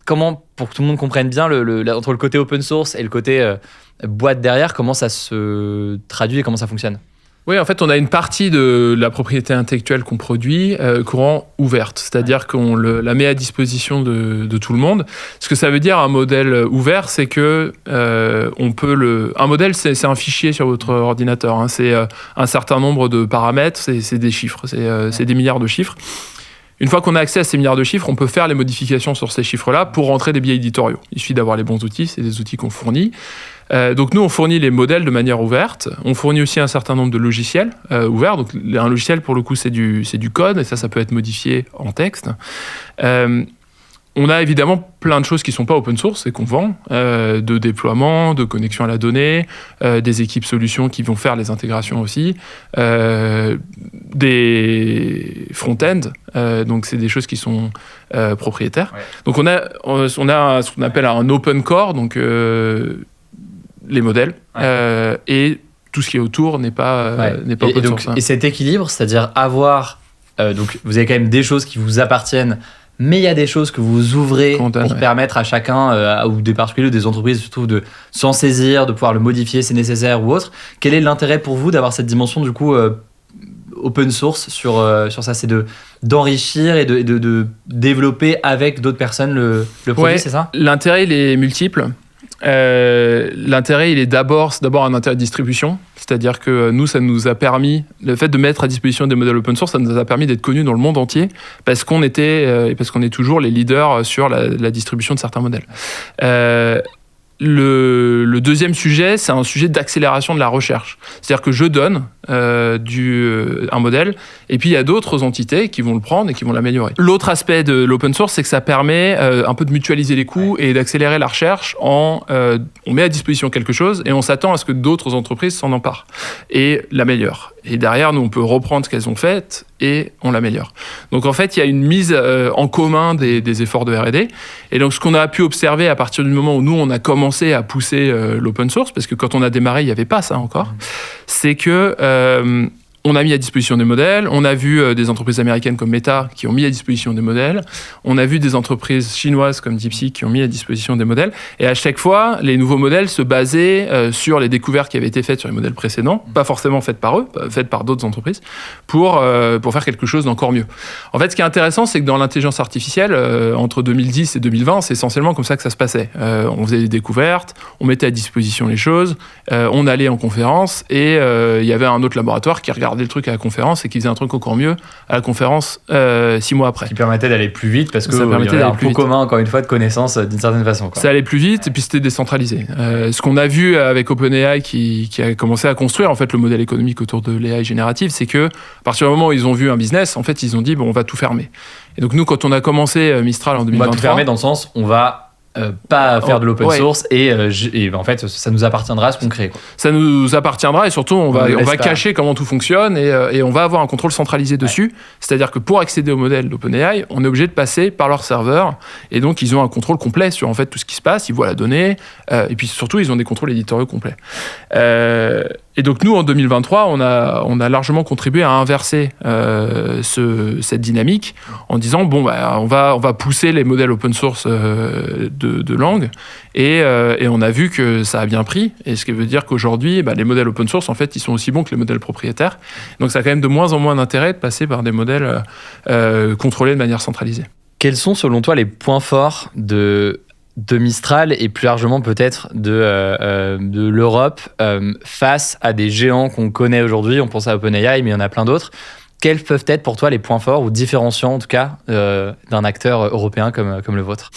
Comment, pour que tout le monde comprenne bien, entre le côté open source et le côté boîte derrière, comment ça se traduit et comment ça fonctionne? Oui, en fait, on a une partie de la propriété intellectuelle qu'on produit courant ouverte, c'est-à-dire qu'on la met à disposition de tout le monde. Ce que ça veut dire un modèle ouvert, c'est que un modèle, c'est un fichier sur votre ordinateur, hein, c'est un certain nombre de paramètres, c'est des chiffres, c'est des milliards de chiffres. Une fois qu'on a accès à ces milliards de chiffres, on peut faire les modifications sur ces chiffres-là pour rentrer des biais éditoriaux. Il suffit d'avoir les bons outils, c'est des outils qu'on fournit. Donc nous, on fournit les modèles de manière ouverte. On fournit aussi un certain nombre de logiciels ouverts. Donc un logiciel, pour le coup, c'est du code, et ça peut être modifié en texte. On a évidemment plein de choses qui ne sont pas open source et qu'on vend, de déploiement, de connexion à la donnée, des équipes solutions qui vont faire les intégrations aussi, des front-end, donc c'est des choses qui sont propriétaires. Ouais. Donc on a ce qu'on appelle un open core, donc les modèles, et tout ce qui est autour n'est pas open source. Et cet équilibre, c'est-à-dire avoir... donc vous avez quand même des choses qui vous appartiennent, mais il y a des choses que vous ouvrez pour permettre à chacun, ou des particuliers ou des entreprises surtout, de s'en saisir, de pouvoir le modifier si nécessaire ou autre. Quel est l'intérêt pour vous d'avoir cette dimension du coup open source sur ça? C'est d'enrichir et de développer avec d'autres personnes le produit, c'est ça? L'intérêt, il est multiple. l'intérêt, il est d'abord un intérêt de distribution. C'est-à-dire que nous, ça nous a permis, le fait de mettre à disposition des modèles open source, ça nous a permis d'être connus dans le monde entier parce qu'on est toujours les leaders sur la distribution de certains modèles. Le deuxième sujet, c'est un sujet d'accélération de la recherche. C'est-à-dire que je donne un modèle, et puis il y a d'autres entités qui vont le prendre et qui vont l'améliorer. L'autre aspect de l'open source, c'est que ça permet un peu de mutualiser les coûts et d'accélérer la recherche on met à disposition quelque chose et on s'attend à ce que d'autres entreprises s'en emparent et l'améliorent. Et derrière, nous, on peut reprendre ce qu'elles ont fait et on l'améliore. Donc, en fait, il y a une mise en commun des efforts de R&D. Et donc, ce qu'on a pu observer à partir du moment où nous, on a commencé à pousser l'open source, parce que quand on a démarré, il n'y avait pas ça encore, c'est que on a mis à disposition des modèles, on a vu des entreprises américaines comme Meta qui ont mis à disposition des modèles, on a vu des entreprises chinoises comme DeepSeek qui ont mis à disposition des modèles, et à chaque fois, les nouveaux modèles se basaient sur les découvertes qui avaient été faites sur les modèles précédents, pas forcément faites par eux, faites par d'autres entreprises, pour faire quelque chose d'encore mieux. En fait, ce qui est intéressant, c'est que dans l'intelligence artificielle, entre 2010 et 2020, c'est essentiellement comme ça que ça se passait. On faisait des découvertes, on mettait à disposition les choses, on allait en conférence, et il y avait un autre laboratoire qui regardait le truc à la conférence et qui faisait un truc encore mieux à la conférence 6 mois après. Qui permettait d'aller plus vite parce que ça permettait il y avait un d'aller plus pot vite. commun, encore une fois, de connaissances d'une certaine façon. Ça allait plus vite et puis c'était décentralisé. Ce qu'on a vu avec OpenAI qui a commencé à construire en fait le modèle économique autour de l'AI générative, c'est que à partir du moment où ils ont vu un business, en fait ils ont dit bon, on va tout fermer. Et donc nous, quand on a commencé Mistral en 2023, on va tout fermer dans le sens on va pas faire de l'open source et en fait ça nous appartiendra ce qu'on crée, quoi. Ça nous appartiendra et surtout on va cacher comment tout fonctionne et on va avoir un contrôle centralisé dessus. C'est-à-dire que pour accéder au modèle d'OpenAI, on est obligé de passer par leur serveur et donc ils ont un contrôle complet sur en fait tout ce qui se passe, ils voient la donnée et puis surtout ils ont des contrôles éditoriaux complets. Et donc nous en 2023 on a largement contribué à inverser cette dynamique en disant bon bah on va pousser les modèles open source de langue et on a vu que ça a bien pris, et ce qui veut dire qu'aujourd'hui les modèles open source en fait ils sont aussi bons que les modèles propriétaires, donc ça a quand même de moins en moins d'intérêt de passer par des modèles contrôlés de manière centralisée. Quels sont selon toi les points forts de Mistral et plus largement peut-être de l'Europe face à des géants qu'on connaît aujourd'hui? On pense à OpenAI, mais il y en a plein d'autres. Quels peuvent être pour toi les points forts ou différenciants en tout cas d'un acteur européen comme le vôtre?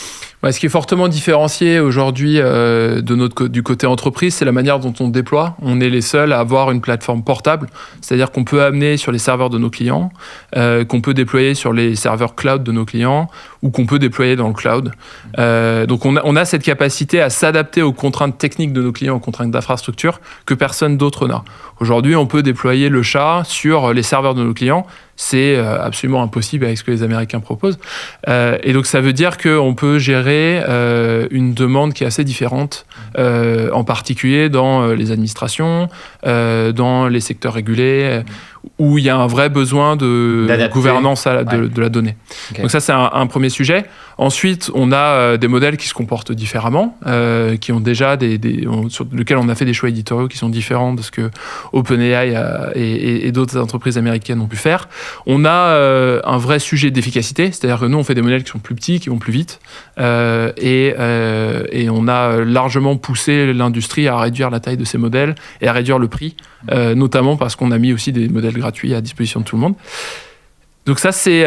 Ce qui est fortement différencié aujourd'hui du côté entreprise, c'est la manière dont on déploie. On est les seuls à avoir une plateforme portable, c'est-à-dire qu'on peut amener sur les serveurs de nos clients, qu'on peut déployer sur les serveurs cloud de nos clients ou qu'on peut déployer dans le cloud. Donc on a cette capacité à s'adapter aux contraintes techniques de nos clients, aux contraintes d'infrastructure que personne d'autre n'a. Aujourd'hui, on peut déployer le chat sur les serveurs de nos clients. C'est absolument impossible avec ce que les Américains proposent. Et donc, ça veut dire qu'on peut gérer une demande qui est assez différente, en particulier dans les administrations, dans les secteurs régulés, où il y a un vrai besoin de gouvernance de la donnée. Okay. Donc ça, c'est un premier sujet. Ensuite, on a des modèles qui se comportent différemment, qui ont déjà sur lesquels on a fait des choix éditoriaux qui sont différents de ce que OpenAI et d'autres entreprises américaines ont pu faire. On a un vrai sujet d'efficacité, c'est-à-dire que nous, on fait des modèles qui sont plus petits, qui vont plus vite, et on a largement poussé l'industrie à réduire la taille de ces modèles et à réduire le prix, notamment parce qu'on a mis aussi des modèles gratuits à disposition de tout le monde. Donc ça, c'est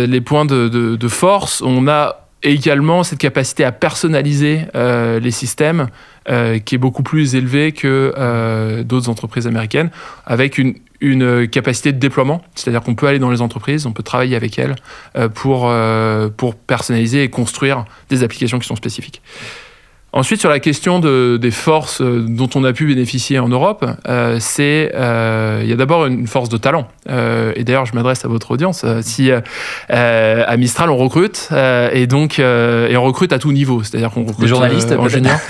les points de force. On a également cette capacité à personnaliser les systèmes qui est beaucoup plus élevée que d'autres entreprises américaines, avec une capacité de déploiement, c'est-à-dire qu'on peut aller dans les entreprises, on peut travailler avec elles pour personnaliser et construire des applications qui sont spécifiques. Ensuite, sur la question des forces dont on a pu bénéficier en Europe, il y a d'abord une force de talent. Et d'ailleurs, je m'adresse à votre audience. À Mistral, on recrute, et on recrute à tout niveau. C'est-à-dire qu'on recrute des journalistes, ingénieurs.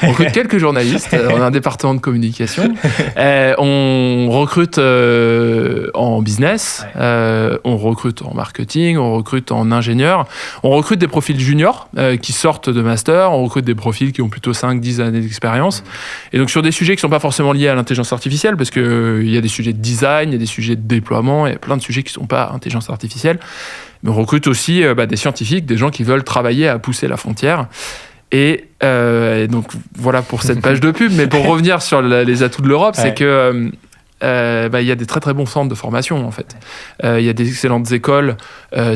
On recrute quelques journalistes. On a un département de communication. On recrute en business. On recrute en marketing. On recrute en ingénieur. On recrute des profils juniors qui sortent de master. On recrute des profils qui ont plutôt 5-10 années d'expérience. Et donc sur des sujets qui ne sont pas forcément liés à l'intelligence artificielle, parce qu'il y a des sujets de design, il y a des sujets de déploiement, il y a plein de sujets qui ne sont pas intelligence artificielle. Mais on recrute aussi des scientifiques, des gens qui veulent travailler à pousser la frontière. Et donc voilà pour cette page de pub, mais pour revenir sur les atouts de l'Europe, c'est que il y a des très très bons centres de formation en fait. Il y a des excellentes écoles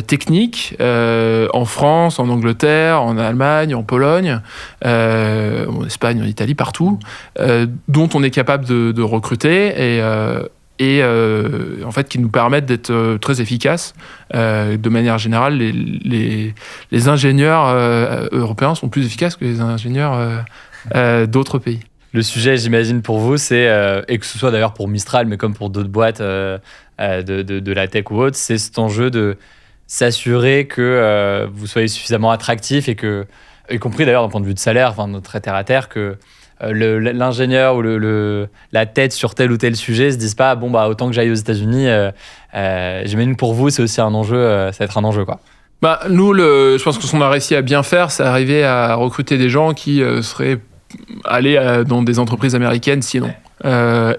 techniques en France, en Angleterre, en Allemagne, en Pologne, en Espagne, en Italie, partout, dont on est capable de recruter et en fait qui nous permettent d'être très efficaces. De manière générale, les ingénieurs européens sont plus efficaces que les ingénieurs d'autres pays. Le sujet, j'imagine, pour vous, c'est, et que ce soit d'ailleurs pour Mistral, mais comme pour d'autres boîtes de la tech ou autre, c'est cet enjeu de s'assurer que vous soyez suffisamment attractif et que, y compris d'ailleurs d'un point de vue de salaire, enfin, notre très terre à terre, que l'ingénieur ou la tête sur tel ou tel sujet se disent pas, autant que j'aille aux États-Unis, j'imagine pour vous, c'est aussi un enjeu, ça va être un enjeu, quoi. Nous, je pense que ce qu'on a réussi à bien faire, c'est arriver à recruter des gens qui seraient aller dans des entreprises américaines sinon.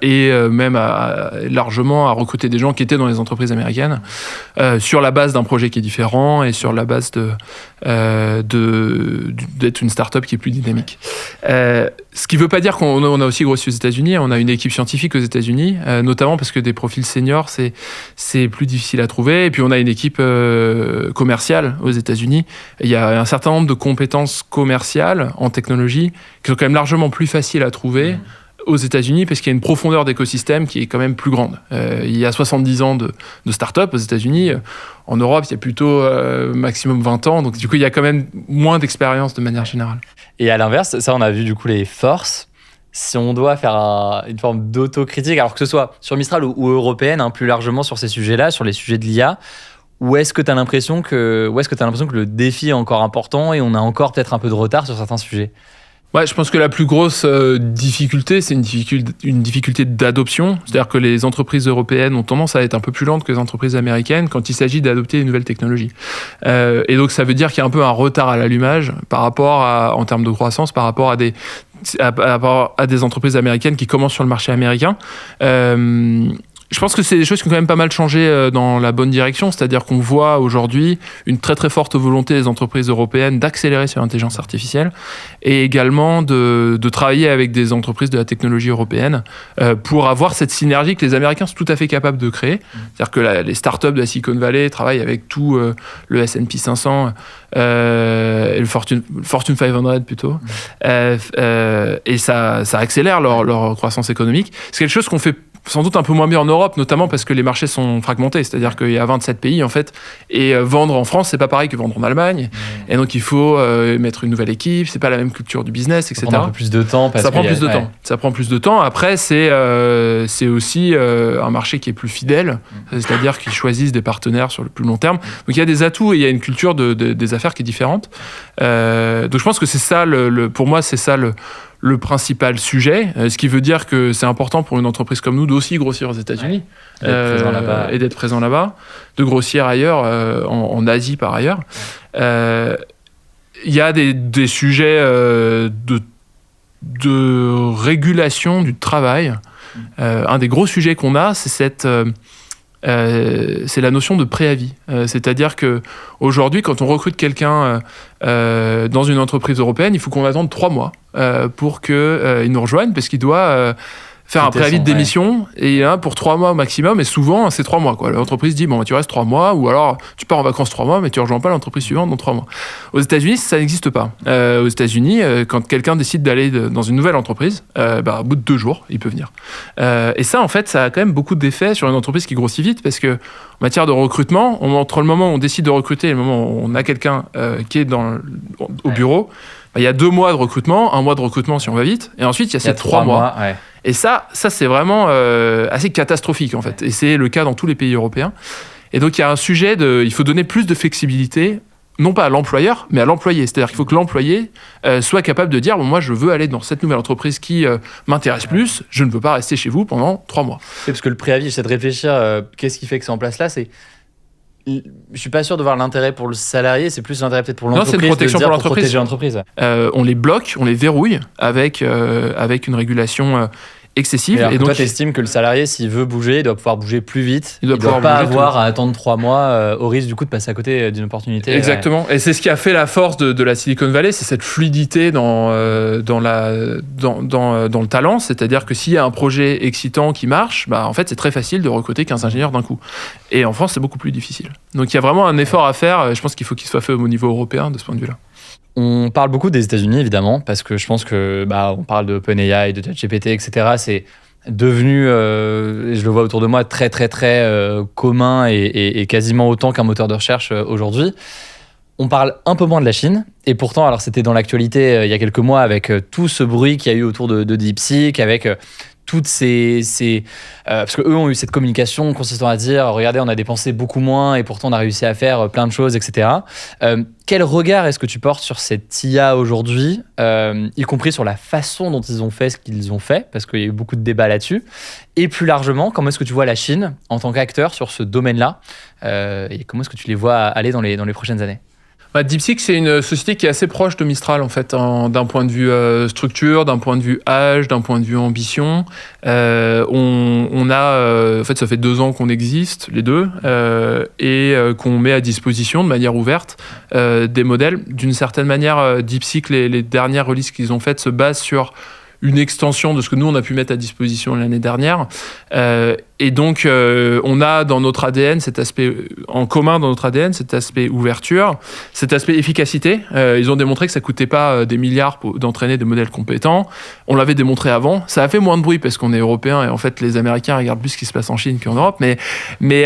Et même largement à recruter des gens qui étaient dans les entreprises américaines sur la base d'un projet qui est différent et sur la base d'être une start-up qui est plus dynamique. Ce qui ne veut pas dire qu'on a aussi grossi aux États-Unis. On a une équipe scientifique aux États-Unis, notamment parce que des profils seniors, c'est plus difficile à trouver. Et puis on a une équipe commerciale aux États-Unis. Il y a un certain nombre de compétences commerciales en technologie qui sont quand même largement plus faciles à trouver aux États-Unis parce qu'il y a une profondeur d'écosystème qui est quand même plus grande. Il y a 70 ans de start-up aux États-Unis. En Europe, il y a plutôt maximum 20 ans. Donc, du coup, il y a quand même moins d'expérience de manière générale. Et à l'inverse, ça, on a vu du coup les forces. Si on doit faire une forme d'autocritique, alors que ce soit sur Mistral ou européenne, plus largement sur ces sujets-là, sur les sujets de l'IA, où est-ce que tu as l'impression que le défi est encore important et on a encore peut-être un peu de retard sur certains sujets ? Ouais, je pense que la plus grosse difficulté, c'est une difficulté d'adoption. C'est-à-dire que les entreprises européennes ont tendance à être un peu plus lentes que les entreprises américaines quand il s'agit d'adopter une nouvelle technologie. Et donc, ça veut dire qu'il y a un peu un retard à l'allumage en termes de croissance par rapport à des entreprises américaines qui commencent sur le marché américain. Je pense que c'est des choses qui ont quand même pas mal changé dans la bonne direction, c'est-à-dire qu'on voit aujourd'hui une très très forte volonté des entreprises européennes d'accélérer sur l'intelligence artificielle et également de travailler avec des entreprises de la technologie européenne pour avoir cette synergie que les Américains sont tout à fait capables de créer. C'est-à-dire que les startups de la Silicon Valley travaillent avec tout le S&P 500 et le Fortune 500 plutôt, et ça accélère leur croissance économique. C'est quelque chose qu'on fait sans doute un peu moins bien en Europe, notamment parce que les marchés sont fragmentés. C'est-à-dire qu'il y a 27 pays, en fait, et vendre en France, c'est pas pareil que vendre en Allemagne. Et donc, il faut mettre une nouvelle équipe, c'est pas la même culture du business, etc. Ça prend un peu plus de temps. Ça prend plus de temps. Ça prend plus de temps. Après, c'est aussi un marché qui est plus fidèle, c'est-à-dire qu'ils choisissent des partenaires sur le plus long terme. Donc, il y a des atouts et il y a une culture des affaires qui est différente. Donc, je pense que c'est ça, pour moi, c'est ça le principal sujet, ce qui veut dire que c'est important pour une entreprise comme nous d'aussi grossir aux États-Unis et d'être présent là-bas, de grossir ailleurs, en Asie par ailleurs. Il y a des sujets de régulation du travail. Un des gros sujets qu'on a, c'est la notion de préavis. C'est-à-dire qu'aujourd'hui, quand on recrute quelqu'un dans une entreprise européenne, il faut qu'on attende 3 mois pour qu'il nous rejoigne, parce qu'il doit faire un préavis de démission, et pour 3 mois au maximum, et souvent c'est 3 mois. L'entreprise dit, tu restes 3 mois, ou alors tu pars en vacances 3 mois, mais tu ne rejoins pas l'entreprise suivante dans 3 mois. Aux États-Unis, ça n'existe pas. Aux États-Unis, quand quelqu'un décide d'aller dans une nouvelle entreprise, au bout de 2 jours, il peut venir. Et ça, en fait, ça a quand même beaucoup d'effets sur une entreprise qui grossit vite, parce que en matière de recrutement, entre le moment où on décide de recruter et le moment où on a quelqu'un qui est au bureau, il y a 2 mois de recrutement, 1 mois de recrutement si on va vite, et ensuite il y a ces 3 mois. Et ça c'est vraiment assez catastrophique en fait. Et c'est le cas dans tous les pays européens. Et donc il y a un sujet il faut donner plus de flexibilité, non pas à l'employeur, mais à l'employé. C'est-à-dire qu'il faut que l'employé soit capable de dire, moi je veux aller dans cette nouvelle entreprise qui m'intéresse plus, je ne veux pas rester chez vous pendant 3 mois. C'est parce que le préavis, j'essaie de réfléchir, qu'est-ce qui fait que c'est en place là, je suis pas sûr de voir l'intérêt pour le salarié, c'est plus l'intérêt peut-être pour l'entreprise. Non, c'est une protection pour protéger l'entreprise. On les bloque, on les verrouille avec une régulation excessive. Et donc, toi, tu estimes que le salarié, s'il veut bouger, il doit pouvoir bouger plus vite. Il doit pas avoir à attendre 3 mois au risque du coup de passer à côté d'une opportunité. Exactement. Et c'est ce qui a fait la force de la Silicon Valley, c'est cette fluidité dans le talent. C'est-à-dire que s'il y a un projet excitant qui marche, en fait, c'est très facile de recruter 15 ingénieurs d'un coup. Et en France, c'est beaucoup plus difficile. Donc, il y a vraiment un effort à faire. Je pense qu'il faut qu'il soit fait au niveau européen de ce point de vue-là. On parle beaucoup des États-Unis, évidemment, parce que je pense que on parle de OpenAI, de ChatGPT, etc. C'est devenu, je le vois autour de moi, très, très, très commun et quasiment autant qu'un moteur de recherche aujourd'hui. On parle un peu moins de la Chine, et pourtant, alors c'était dans l'actualité il y a quelques mois avec tout ce bruit qu'il y a eu autour de DeepSeek, avec toutes ces parce qu'eux ont eu cette communication consistant à dire regardez, on a dépensé beaucoup moins et pourtant on a réussi à faire plein de choses, etc. Quel regard est-ce que tu portes sur cette IA aujourd'hui, y compris sur la façon dont ils ont fait ce qu'ils ont fait, parce qu'il y a eu beaucoup de débats là-dessus, et plus largement, comment est-ce que tu vois la Chine en tant qu'acteur sur ce domaine-là, et comment est-ce que tu les vois aller dans les prochaines années? DeepSeek, c'est une société qui est assez proche de Mistral, en fait, d'un point de vue structure, d'un point de vue âge, d'un point de vue ambition. On a, en fait, ça fait 2 ans qu'on existe, les deux, et qu'on met à disposition de manière ouverte des modèles. D'une certaine manière, DeepSeek, les dernières releases qu'ils ont faites se basent sur une extension de ce que nous, on a pu mettre à disposition l'année dernière. Et donc, on a dans notre ADN cet aspect, en commun dans notre ADN, cet aspect ouverture, cet aspect efficacité. Ils ont démontré que ça ne coûtait pas des milliards d'entraîner des modèles compétents. On l'avait démontré avant. Ça a fait moins de bruit parce qu'on est européen et en fait, les Américains regardent plus ce qui se passe en Chine qu'en Europe. Mais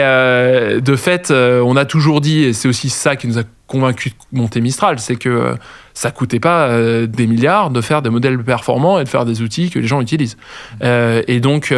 de fait, on a toujours dit, et c'est aussi ça qui nous a convaincu de monter Mistral, c'est que ça coûtait pas des milliards de faire des modèles performants et de faire des outils que les gens utilisent. Et donc,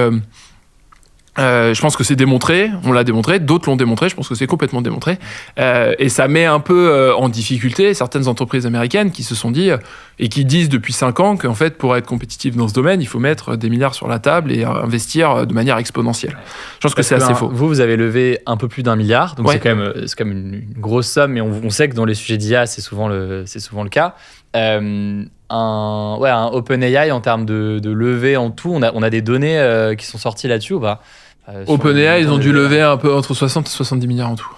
je pense que c'est démontré, on l'a démontré, d'autres l'ont démontré, je pense que c'est complètement démontré. Et ça met un peu en difficulté certaines entreprises américaines qui se sont dit, et qui disent depuis 5 ans qu'en fait, pour être compétitif dans ce domaine, il faut mettre des milliards sur la table et investir de manière exponentielle. Je pense que c'est assez faux. Vous avez levé un peu plus d'1 milliard, donc c'est quand même une grosse somme, mais on sait que dans les sujets d'IA, c'est souvent le cas. Un OpenAI en termes de levée en tout, on a des données qui sont sorties là-dessus ou pas? OpenAI, ils ont dû lever un peu entre 60 et 70 milliards en tout.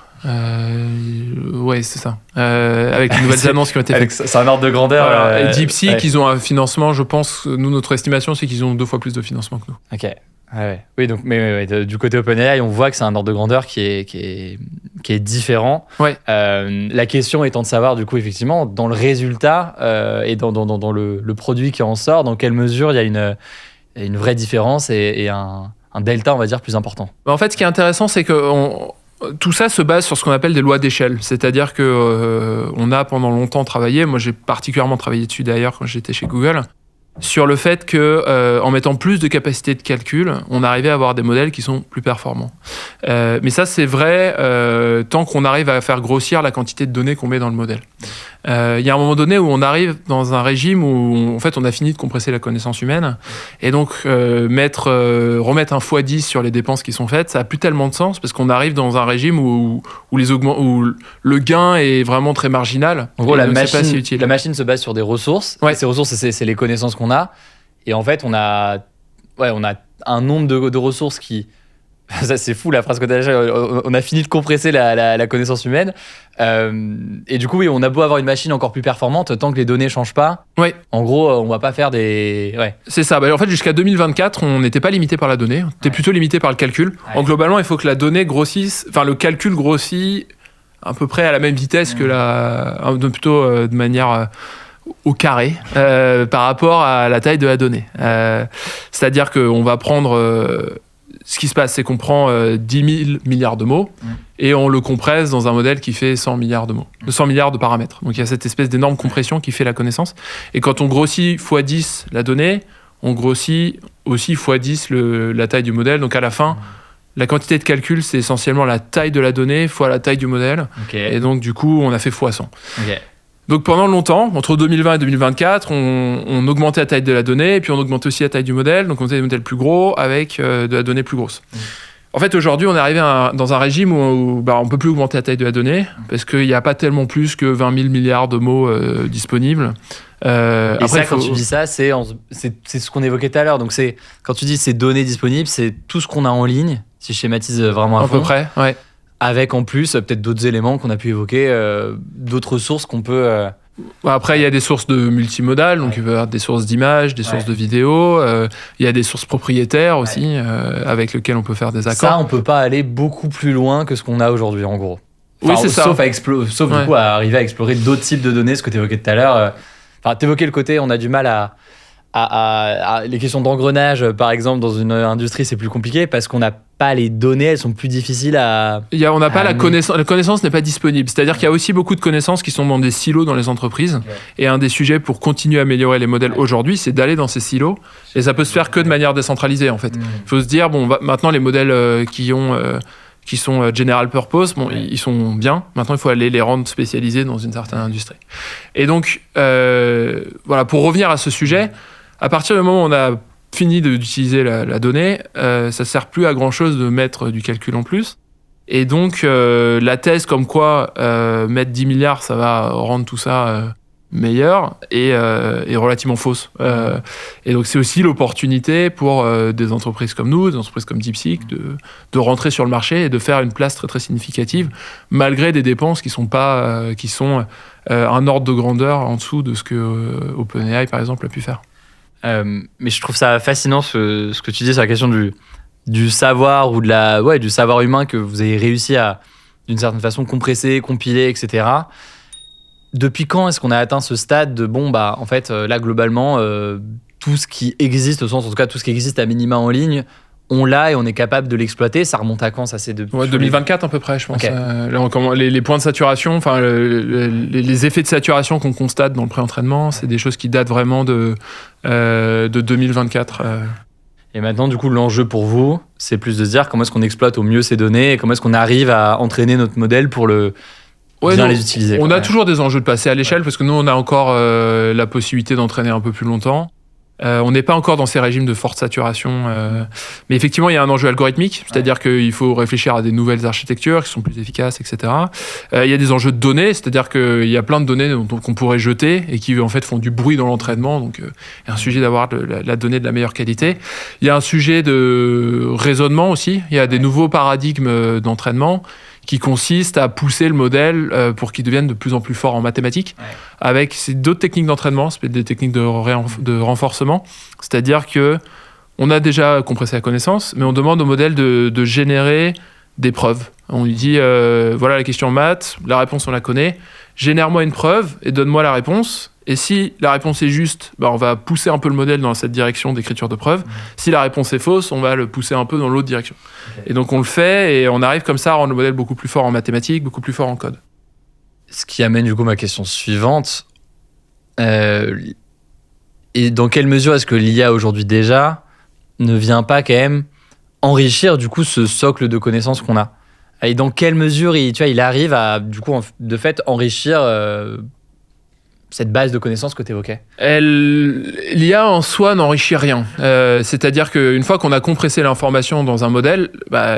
Ouais, c'est ça. Avec les nouvelles annonces qui ont été faites. C'est un ordre de grandeur. Voilà. Et DeepSeek, ils ont un financement, je pense, nous, notre estimation, c'est qu'ils ont 2 fois plus de financement que nous. Ok. Oui, donc, mais du côté OpenAI, on voit que c'est un ordre de grandeur qui est différent. Ouais. La question étant de savoir, du coup, effectivement, dans le résultat et dans le produit qui en sort, dans quelle mesure il y a une vraie différence et un delta, on va dire, plus important. En fait, ce qui est intéressant, c'est que tout ça se base sur ce qu'on appelle des lois d'échelle. C'est-à-dire que on a pendant longtemps travaillé, moi j'ai particulièrement travaillé dessus d'ailleurs quand j'étais chez Google, sur le fait que en mettant plus de capacité de calcul, on arrivait à avoir des modèles qui sont plus performants. Mais ça, c'est vrai tant qu'on arrive à faire grossir la quantité de données qu'on met dans le modèle. Il y a un moment donné où on arrive dans un régime où en fait, on a fini de compresser la connaissance humaine. Et donc, remettre un x10 sur les dépenses qui sont faites, ça n'a plus tellement de sens parce qu'on arrive dans un régime où le gain est vraiment très marginal. En gros, la machine se base sur des ressources. Ouais. Et ces ressources, c'est les connaissances qu'on a. Et en fait, on a un nombre de ressources qui... Ça, c'est fou la phrase que tu as dit. On a fini de compresser la connaissance humaine. Et du coup, oui, on a beau avoir une machine encore plus performante, tant que les données ne changent pas. Ouais. En gros, on ne va pas faire des... Ouais. C'est ça. En fait, jusqu'à 2024, on n'était pas limité par la donnée. On était plutôt limité par le calcul. Ouais. Donc, globalement, il faut que la donnée grossisse... Enfin, le calcul grossit à peu près à la même vitesse que plutôt de manière... au carré par rapport à la taille de la donnée. C'est-à-dire qu'on va prendre... ce qui se passe, c'est qu'on prend 10 000 milliards de mots et on le compresse dans un modèle qui fait 100 milliards de mots, 100 milliards de paramètres. Donc il y a cette espèce d'énorme compression qui fait la connaissance. Et quand on grossit x10 la donnée, on grossit aussi x10 la taille du modèle. Donc à la fin, la quantité de calcul, c'est essentiellement la taille de la donnée fois la taille du modèle. Okay. Et donc du coup, on a fait x100. Okay. Donc pendant longtemps, entre 2020 et 2024, on augmentait la taille de la donnée, et puis on augmentait aussi la taille du modèle, donc on faisait des modèles plus gros avec de la donnée plus grosse. En fait, aujourd'hui, on est arrivé dans un régime où on ne peut plus augmenter la taille de la donnée, parce qu'il n'y a pas tellement plus que 20 000 milliards de mots disponibles. Et Après, ça, quand tu dis ça, c'est ce qu'on évoquait tout à l'heure. Donc, quand tu dis ces données disponibles, c'est tout ce qu'on a en ligne, si je schématise vraiment à peu fond, près, ouais. avec en plus peut-être d'autres éléments qu'on a pu évoquer, d'autres sources qu'on peut... Après, il y a des sources de multimodal, donc il peut y avoir des sources d'images, des sources de vidéos. Il y a des sources propriétaires aussi, avec lesquelles on peut faire des accords. Ça, on peut pas aller beaucoup plus loin que ce qu'on a aujourd'hui, en gros. Enfin, oui, c'est ça. Sauf du coup à arriver à explorer d'autres types de données, ce que tu évoquais tout à l'heure. Enfin, t'évoquais le côté, on a du mal à les questions d'engrenage, par exemple, dans une industrie, c'est plus compliqué parce qu'on n'a pas les données, elles sont plus difficiles à... On n'a pas la connaissance. La connaissance n'est pas disponible. C'est-à-dire qu'il y a aussi beaucoup de connaissances qui sont dans des silos dans les entreprises. Okay. Et un des sujets pour continuer à améliorer les modèles aujourd'hui, c'est d'aller dans ces silos. Et ça peut se faire que de manière décentralisée, en fait. Il faut se dire, maintenant, les modèles qui sont general purpose, ils sont bien. Maintenant, il faut aller les rendre spécialisés dans une certaine industrie. Et donc, voilà, pour revenir à ce sujet, à partir du moment où on a fini d'utiliser la donnée, ça ne sert plus à grand-chose de mettre du calcul en plus. Et donc, la thèse comme quoi mettre 10 milliards, ça va rendre tout ça meilleur, est relativement fausse. Et donc, c'est aussi l'opportunité pour des entreprises comme nous, des entreprises comme DeepSeek, de rentrer sur le marché et de faire une place très, très significative, malgré des dépenses qui sont un ordre de grandeur en dessous de ce que OpenAI, par exemple, a pu faire. Mais je trouve ça fascinant ce que tu dis sur la question du savoir ou du savoir humain que vous avez réussi à, d'une certaine façon, compresser, compiler, etc. Depuis quand est-ce qu'on a atteint ce stade de en fait, là, globalement, tout ce qui existe, au sens, en tout cas, tout ce qui existe à minima en ligne, on l'a et on est capable de l'exploiter. Ça remonte à quand? Ça, c'est 2024 à peu près, je pense. Okay. Là, les points de saturation, enfin les effets de saturation qu'on constate dans le pré-entraînement, c'est des choses qui datent vraiment de 2024. Et maintenant, du coup, l'enjeu pour vous, c'est plus de se dire comment est-ce qu'on exploite au mieux ces données et comment est-ce qu'on arrive à entraîner notre modèle pour bien les utiliser. On a toujours des enjeux de passer à l'échelle parce que nous, on a encore la possibilité d'entraîner un peu plus longtemps. On n'est pas encore dans ces régimes de forte saturation, mais effectivement il y a un enjeu algorithmique, c'est-à-dire qu'il faut réfléchir à des nouvelles architectures qui sont plus efficaces, etc. Il y a des enjeux de données, c'est-à-dire qu'il y a plein de données qu'on pourrait jeter et qui en fait font du bruit dans l'entraînement, donc il y a un sujet d'avoir la donnée de la meilleure qualité. Il y a un sujet de raisonnement aussi, il y a des nouveaux paradigmes d'entraînement qui consiste à pousser le modèle pour qu'il devienne de plus en plus fort en mathématiques, avec d'autres techniques d'entraînement, c'est des techniques de renforcement, c'est-à-dire que on a déjà compressé la connaissance, mais on demande au modèle de générer des preuves. On lui dit, voilà la question maths, la réponse on la connaît, génère-moi une preuve et donne-moi la réponse. Et si la réponse est juste, on va pousser un peu le modèle dans cette direction d'écriture de preuves. Si la réponse est fausse, on va le pousser un peu dans l'autre direction. Okay. Et donc on le fait et on arrive comme ça à rendre le modèle beaucoup plus fort en mathématiques, beaucoup plus fort en code. Ce qui amène du coup ma question suivante. Et dans quelle mesure est-ce que l'IA aujourd'hui déjà ne vient pas quand même enrichir du coup ce socle de connaissances qu'on a? Et dans quelle mesure il arrive à du coup de fait enrichir cette base de connaissances que tu évoquais? L'IA en soi n'enrichit rien. C'est-à-dire qu'une fois qu'on a compressé l'information dans un modèle,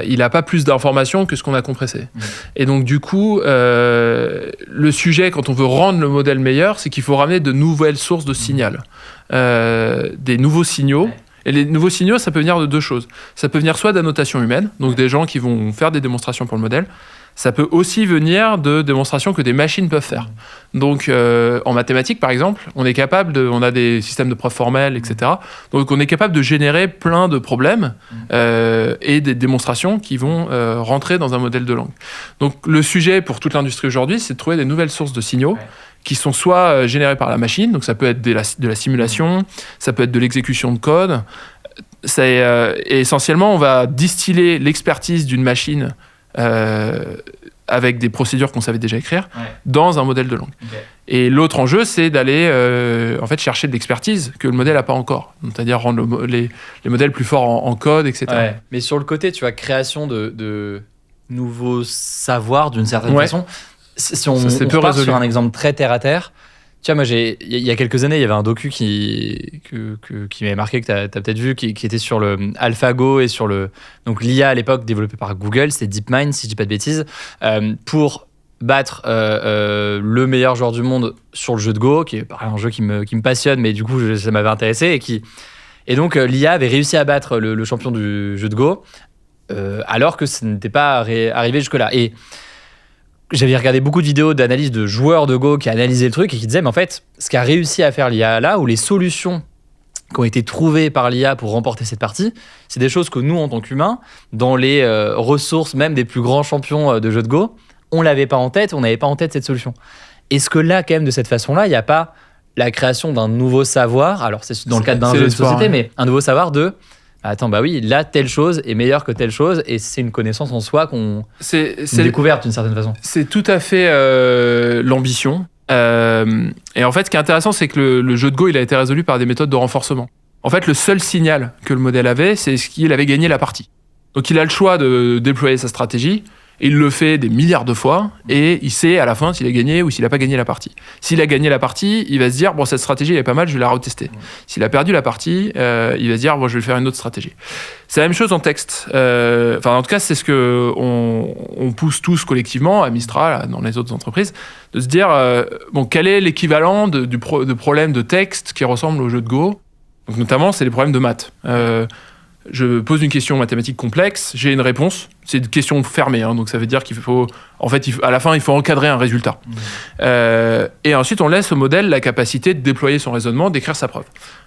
il n'a pas plus d'informations que ce qu'on a compressé. Et donc du coup, le sujet, quand on veut rendre le modèle meilleur, c'est qu'il faut ramener de nouvelles sources de signal. Des nouveaux signaux. Et les nouveaux signaux, ça peut venir de deux choses. Ça peut venir soit d'annotations humaines, donc des gens qui vont faire des démonstrations pour le modèle. Ça peut aussi venir de démonstrations que des machines peuvent faire. Donc, en mathématiques, par exemple, on a des systèmes de preuves formelles, etc. Donc, on est capable de générer plein de problèmes et des démonstrations qui vont rentrer dans un modèle de langue. Donc, le sujet pour toute l'industrie aujourd'hui, c'est de trouver des nouvelles sources de signaux qui sont soit générées par la machine, donc ça peut être de la simulation, ça peut être de l'exécution de code. Et essentiellement, on va distiller l'expertise d'une machine avec des procédures qu'on savait déjà écrire dans un modèle de langue. Okay. Et l'autre enjeu, c'est d'aller en fait chercher de l'expertise que le modèle n'a pas encore, c'est-à-dire rendre les modèles plus forts en code, etc. Ouais. Mais sur le côté, tu vois, création de nouveaux savoirs d'une certaine façon, si on part sur un exemple très terre-à-terre, tu vois, moi, il y a quelques années, il y avait un docu qui m'avait marqué, que tu as peut-être vu, qui était sur le AlphaGo et sur donc l'IA à l'époque développée par Google, c'était DeepMind, si je dis pas de bêtises, pour battre le meilleur joueur du monde sur le jeu de Go, qui est un jeu qui me passionne, mais du coup, ça m'avait intéressé. Et donc, l'IA avait réussi à battre le champion du jeu de Go, alors que ce n'était pas arrivé jusque-là. Et j'avais regardé beaucoup de vidéos d'analyse de joueurs de Go qui analysaient le truc et qui disaient, mais en fait, ce qu'a réussi à faire l'IA là, ou les solutions qui ont été trouvées par l'IA pour remporter cette partie, c'est des choses que nous, en tant qu'humains, dans les ressources même des plus grands champions de jeux de Go, on l'avait pas en tête, on n'avait pas en tête cette solution. Est-ce que là, quand même, de cette façon-là, il n'y a pas la création d'un nouveau savoir, alors c'est dans le cadre d'un jeu de société, mais un nouveau savoir de attends, bah oui, là, telle chose est meilleure que telle chose, et c'est une connaissance en soi une découverte d'une certaine façon. C'est tout à fait l'ambition. Et en fait, ce qui est intéressant, c'est que le jeu de Go, il a été résolu par des méthodes de renforcement. En fait, le seul signal que le modèle avait, c'est qu'il avait gagné la partie. Donc, il a le choix de déployer sa stratégie. Il le fait des milliards de fois et il sait à la fin s'il a gagné ou s'il n'a pas gagné la partie. S'il a gagné la partie, il va se dire bon, cette stratégie elle est pas mal, je vais la retester. S'il a perdu la partie, il va se dire bon, je vais faire une autre stratégie. C'est la même chose en texte. En tout cas, c'est ce que on pousse tous collectivement à Mistral, dans les autres entreprises, de se dire quel est l'équivalent de problèmes de texte qui ressemblent au jeu de Go. Donc notamment, c'est les problèmes de maths. Je pose une question mathématique complexe, j'ai une réponse. C'est une question fermée, donc ça veut dire qu'il faut, à la fin, il faut encadrer un résultat. Et ensuite, on laisse au modèle la capacité de déployer son raisonnement, d'écrire sa preuve.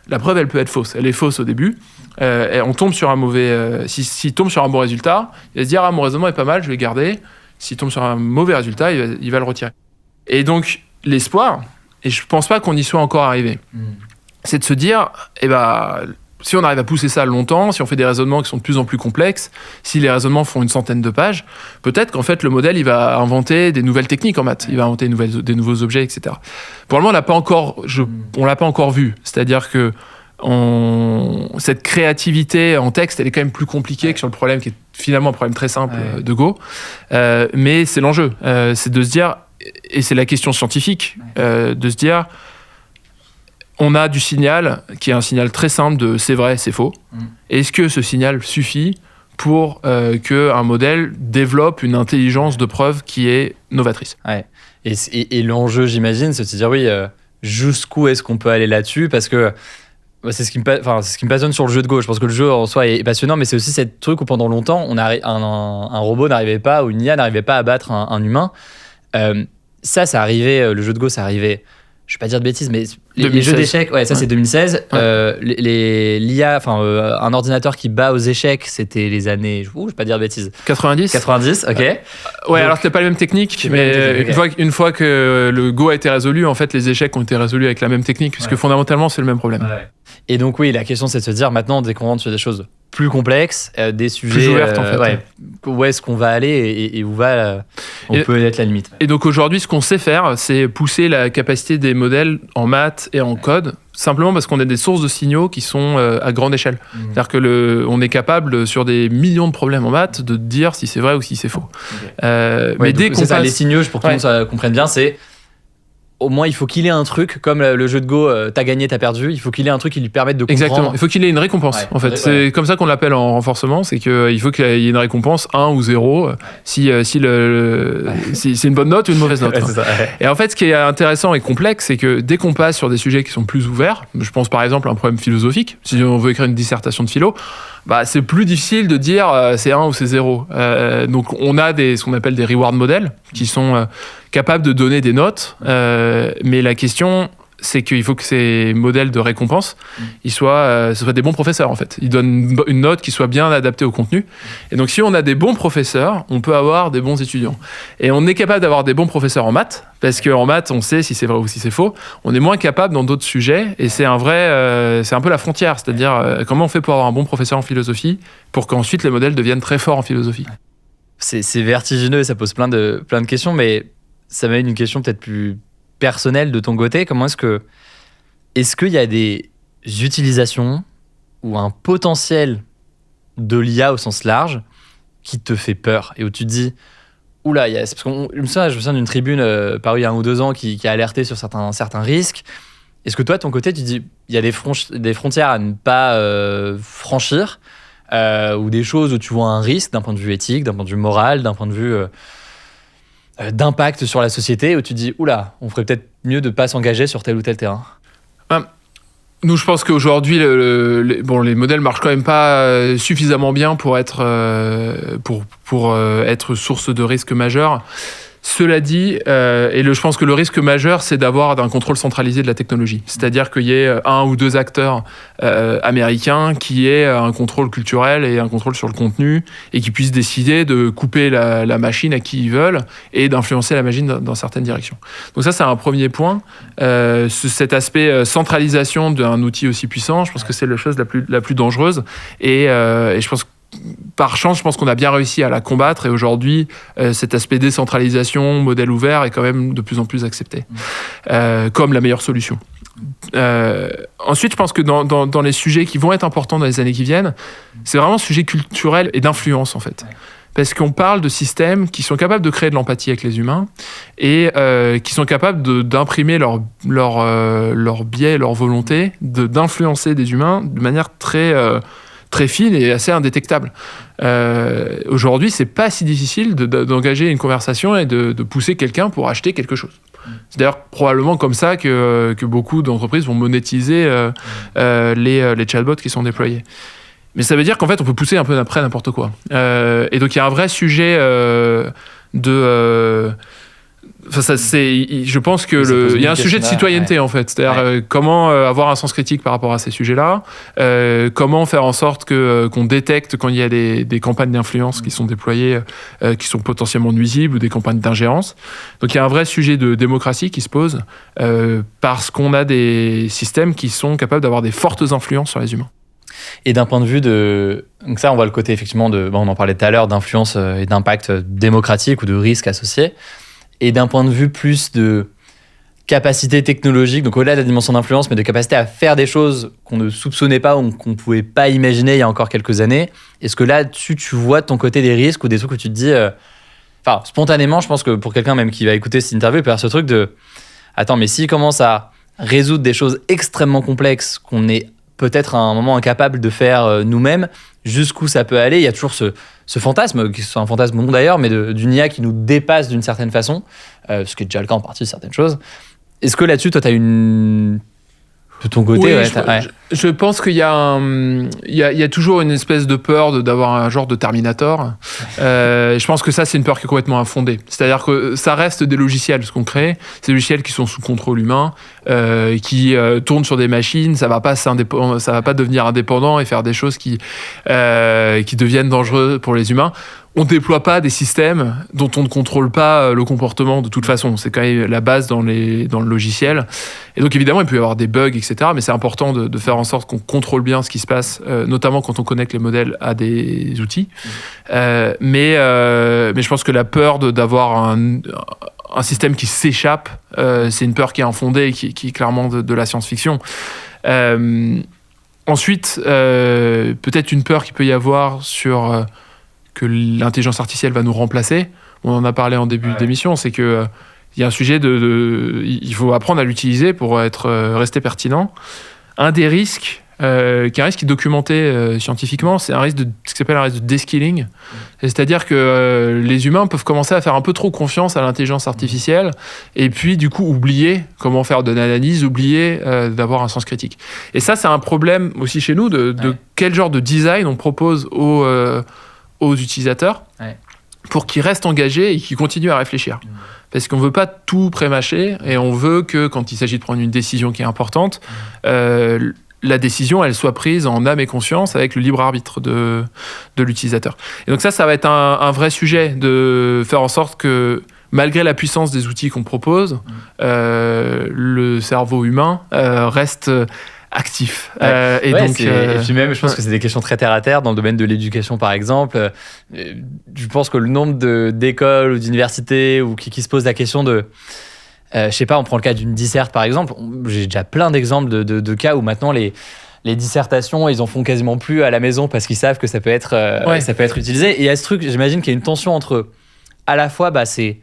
La preuve, elle peut être fausse. Elle est fausse au début. Et on tombe sur un mauvais. S'il tombe sur un bon résultat, il va se dire mon raisonnement est pas mal, je vais le garder. S'il tombe sur un mauvais résultat, il va le retirer. Et donc, l'espoir, et je pense pas qu'on y soit encore arrivé, c'est de se dire, si on arrive à pousser ça longtemps, si on fait des raisonnements qui sont de plus en plus complexes, si les raisonnements font une centaine de pages, peut-être qu'en fait le modèle il va inventer des nouvelles techniques en maths, il va inventer des nouveaux objets, etc. Pour le moment, on l'a pas encore vu. C'est-à-dire que cette créativité en texte, elle est quand même plus compliquée que sur le problème qui est finalement un problème très simple de Go. Mais c'est l'enjeu, c'est de se dire, et c'est la question scientifique, de se dire. On a du signal qui est un signal très simple de c'est vrai, c'est faux. Est-ce que ce signal suffit pour qu'un modèle développe une intelligence de preuve qui est novatrice? Ouais. Et l'enjeu, j'imagine, c'est de se dire oui, jusqu'où est-ce qu'on peut aller là-dessus? Parce que c'est ce qui me passionne sur le jeu de Go. Je pense que le jeu en soi est passionnant, mais c'est aussi ce truc où pendant longtemps, un robot n'arrivait pas, ou une IA n'arrivait pas à battre un humain. Ça arrivait, le jeu de Go, ça arrivait. Je vais pas dire de bêtises, mais les jeux d'échecs, c'est 2016. L'IA, un ordinateur qui bat aux échecs, c'était les années, je vais pas dire de bêtises. 90, ok. Donc, alors c'était pas la même technique, mais une fois que le Go a été résolu, en fait, les échecs ont été résolus avec la même technique, puisque fondamentalement, c'est le même problème. Ouais. Et donc oui, la question c'est de se dire maintenant, dès qu'on rentre sur des choses plus complexes, des sujets plus ouvertes en fait. Où est-ce qu'on va aller et où peut être la limite. Et donc aujourd'hui, ce qu'on sait faire, c'est pousser la capacité des modèles en maths et en code, simplement parce qu'on a des sources de signaux qui sont à grande échelle. C'est-à-dire que on est capable sur des millions de problèmes en maths de dire si c'est vrai ou si c'est faux. Mais dès qu'on passe... les signaux, pour que tout le monde ça comprenne bien, c'est au moins, il faut qu'il ait un truc, comme le jeu de Go, t'as gagné, t'as perdu, il faut qu'il ait un truc qui lui permette de comprendre. Exactement, il faut qu'il ait une récompense, en fait. C'est comme ça qu'on l'appelle en renforcement, c'est qu'il faut qu'il y ait une récompense 1 ou 0, si c'est une bonne note ou une mauvaise note. C'est ça, Et en fait, ce qui est intéressant et complexe, c'est que dès qu'on passe sur des sujets qui sont plus ouverts, je pense par exemple à un problème philosophique, si on veut écrire une dissertation de philo, c'est plus difficile de dire c'est 1 ou c'est 0. Donc on a ce qu'on appelle des reward models qui sont capables de donner des notes, mais la question c'est qu'il faut que ces modèles de récompense ce soient des bons professeurs en fait. Ils donnent une note qui soit bien adaptée au contenu. Et donc si on a des bons professeurs, on peut avoir des bons étudiants. Et on est capable d'avoir des bons professeurs en maths, parce qu'en maths on sait si c'est vrai ou si c'est faux. On est moins capable dans d'autres sujets, et c'est un peu la frontière, c'est-à-dire comment on fait pour avoir un bon professeur en philosophie pour qu'ensuite les modèles deviennent très forts en philosophie. C'est vertigineux, ça pose plein de questions, mais ça m'amène une question peut-être plus personnelle de ton côté. Est-ce qu'il y a des utilisations ou un potentiel de l'IA au sens large qui te fait peur et où tu te dis oula, parce que je me souviens d'une tribune parue il y a 1 ou 2 ans qui a alerté sur certains risques. Est-ce que toi, de ton côté, tu dis il y a des frontières à ne pas franchir ou des choses où tu vois un risque d'un point de vue éthique, d'un point de vue moral, d'un point de vue d'impact sur la société où tu te dis, oula, on ferait peut-être mieux de ne pas s'engager sur tel ou tel terrain? Nous, je pense qu'aujourd'hui, les modèles marchent quand même pas suffisamment bien pour être source de risques majeurs. Cela dit, je pense que le risque majeur, c'est d'avoir un contrôle centralisé de la technologie. C'est-à-dire qu'il y ait un ou deux acteurs américains qui aient un contrôle culturel et un contrôle sur le contenu et qui puissent décider de couper la machine à qui ils veulent et d'influencer la machine dans certaines directions. Donc ça, c'est un premier point. Cet aspect centralisation d'un outil aussi puissant, je pense que c'est la chose la plus dangereuse. Et je pense que par chance, je pense qu'on a bien réussi à la combattre et aujourd'hui, cet aspect décentralisation, modèle ouvert est quand même de plus en plus accepté comme la meilleure solution. Ensuite, je pense que dans les sujets qui vont être importants dans les années qui viennent, c'est vraiment un sujet culturel et d'influence en fait. Parce qu'on parle de systèmes qui sont capables de créer de l'empathie avec les humains et qui sont capables d'imprimer leur biais, leur volonté, d'influencer des humains de manière très fine et assez indétectable. Aujourd'hui, c'est pas si difficile d'engager une conversation et de pousser quelqu'un pour acheter quelque chose. C'est d'ailleurs probablement comme ça que beaucoup d'entreprises vont monétiser les chatbots qui sont déployés. Mais ça veut dire qu'en fait, on peut pousser un peu après n'importe quoi. Et donc, il y a un vrai sujet je pense qu'il y a un sujet de citoyenneté en fait, c'est-à-dire comment avoir un sens critique par rapport à ces sujets-là, comment faire en sorte qu'on détecte quand il y a des campagnes d'influence qui sont déployées, qui sont potentiellement nuisibles ou des campagnes d'ingérence. Donc il y a un vrai sujet de démocratie qui se pose parce qu'on a des systèmes qui sont capables d'avoir des fortes influences sur les humains. Et d'un point de vue donc ça, on voit le côté effectivement on en parlait tout à l'heure, d'influence et d'impact démocratique ou de risque associé. Et d'un point de vue plus de capacité technologique, donc au-delà de la dimension d'influence, mais de capacité à faire des choses qu'on ne soupçonnait pas ou qu'on ne pouvait pas imaginer il y a encore quelques années, est-ce que là-dessus, tu vois de ton côté des risques ou des trucs où tu te dis... spontanément, je pense que pour quelqu'un même qui va écouter cette interview, il peut y avoir ce truc de... Attends, mais s'il commence à résoudre des choses extrêmement complexes qu'on est peut-être à un moment incapable de faire nous-mêmes, jusqu'où ça peut aller. Il y a toujours ce fantasme, qui est un fantasme bon d'ailleurs, mais d'une IA qui nous dépasse d'une certaine façon, ce qui est déjà le cas en partie de certaines choses. Est-ce que là-dessus, toi, tu as de ton côté, je pense qu'il y a toujours une espèce de peur d'avoir un genre de Terminator. Je pense que ça, c'est une peur qui est complètement infondée. C'est-à-dire que ça reste des logiciels, ce qu'on crée. C'est des logiciels qui sont sous contrôle humain, qui tournent sur des machines. Ça va pas devenir indépendant et faire des choses qui deviennent dangereuses pour les humains. On ne déploie pas des systèmes dont on ne contrôle pas le comportement de toute façon. C'est quand même la base dans le logiciel. Et donc évidemment, il peut y avoir des bugs, etc. Mais c'est important de faire en sorte qu'on contrôle bien ce qui se passe, notamment quand on connecte les modèles à des outils. Mais je pense que la peur d'avoir un système qui s'échappe, c'est une peur qui est infondée et qui est clairement de la science-fiction. Ensuite, peut-être une peur qu'il peut y avoir sur... que l'intelligence artificielle va nous remplacer. On en a parlé en début d'émission, c'est que il y a un sujet il faut apprendre à l'utiliser pour rester pertinent. Un des risques, qui est un risque documenté scientifiquement, c'est ce qui s'appelle un risque de deskilling. C'est-à-dire que les humains peuvent commencer à faire un peu trop confiance à l'intelligence artificielle et puis du coup oublier comment faire de l'analyse, oublier d'avoir un sens critique. Et ça, c'est un problème aussi chez nous de quel genre de design on propose aux utilisateurs pour qu'ils restent engagés et qu'ils continuent à réfléchir. Parce qu'on ne veut pas tout prémâcher et on veut que quand il s'agit de prendre une décision qui est importante, la décision, elle soit prise en âme et conscience avec le libre arbitre de l'utilisateur. Et donc ça va être un vrai sujet de faire en sorte que malgré la puissance des outils qu'on propose, le cerveau humain reste actif. Et puis même, je pense que c'est des questions très terre à terre dans le domaine de l'éducation, par exemple. Je pense que le nombre d'écoles ou d'universités ou qui se posent la question de... je sais pas, on prend le cas d'une disserte, par exemple. J'ai déjà plein d'exemples de cas où maintenant les dissertations, ils en font quasiment plus à la maison parce qu'ils savent que ça peut être utilisé. Et il y a ce truc, j'imagine qu'il y a une tension entre, à la fois, c'est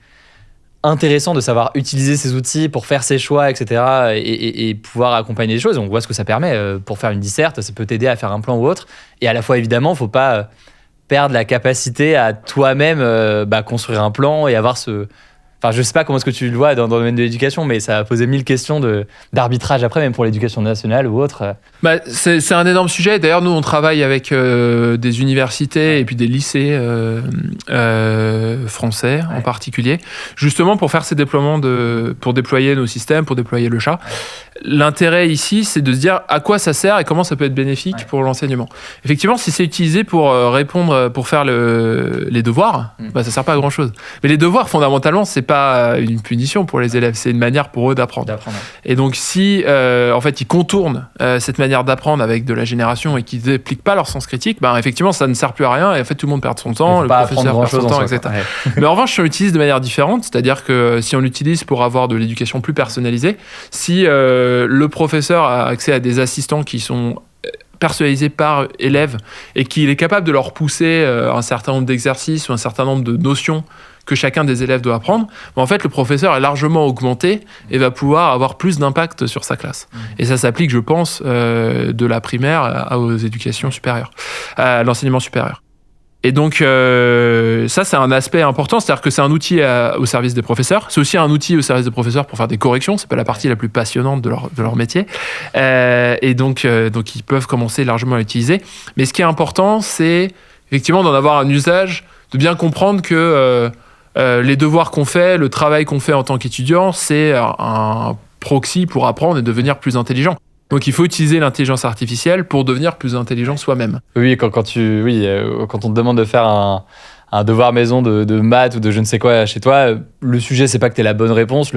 intéressant de savoir utiliser ces outils pour faire ses choix, etc. et pouvoir accompagner les choses. On voit ce que ça permet pour faire une disserte, ça peut t'aider à faire un plan ou autre. Et à la fois, évidemment, il ne faut pas perdre la capacité à toi-même construire un plan et avoir Enfin, je sais pas comment est-ce que tu le vois dans le domaine de l'éducation, mais ça a posé 1000 questions d'arbitrage après, même pour l'éducation nationale ou autre. C'est un énorme sujet. D'ailleurs, nous, on travaille avec des universités et puis des lycées français en particulier, justement pour faire ces déploiements, pour déployer nos systèmes, pour déployer le chat. L'intérêt ici, c'est de se dire à quoi ça sert et comment ça peut être bénéfique pour l'enseignement. Effectivement, si c'est utilisé pour répondre, pour faire les devoirs, ça sert pas à grand chose. Mais les devoirs, fondamentalement, c'est pas une punition pour les élèves, c'est une manière pour eux d'apprendre. Et donc, si en fait ils contournent cette manière d'apprendre avec de la génération et qu'ils n'appliquent pas leur sens critique, effectivement, ça ne sert plus à rien et en fait tout le monde perd son temps, le professeur perd son temps, etc. Mais en revanche, si on l'utilise de manière différente, c'est-à-dire que si on l'utilise pour avoir de l'éducation plus personnalisée, si le professeur a accès à des assistants qui sont personnalisés par élève et qu'il est capable de leur pousser un certain nombre d'exercices ou un certain nombre de notions que chacun des élèves doit apprendre, en fait, le professeur est largement augmenté et va pouvoir avoir plus d'impact sur sa classe. Et ça s'applique, je pense, de la primaire aux éducations supérieures, à l'enseignement supérieur. Et donc, ça, c'est un aspect important, c'est-à-dire que c'est un outil au service des professeurs. C'est aussi un outil au service des professeurs pour faire des corrections. C'est pas la partie la plus passionnante de leur métier. Et donc, ils peuvent commencer largement à l'utiliser. Mais ce qui est important, c'est effectivement d'en avoir un usage, de bien comprendre que les devoirs qu'on fait, le travail qu'on fait en tant qu'étudiant, c'est un proxy pour apprendre et devenir plus intelligent. Donc il faut utiliser l'intelligence artificielle pour devenir plus intelligent soi-même. Oui, quand on te demande de faire un devoir maison de maths ou de je ne sais quoi chez toi, le sujet, c'est pas que tu aies la bonne réponse.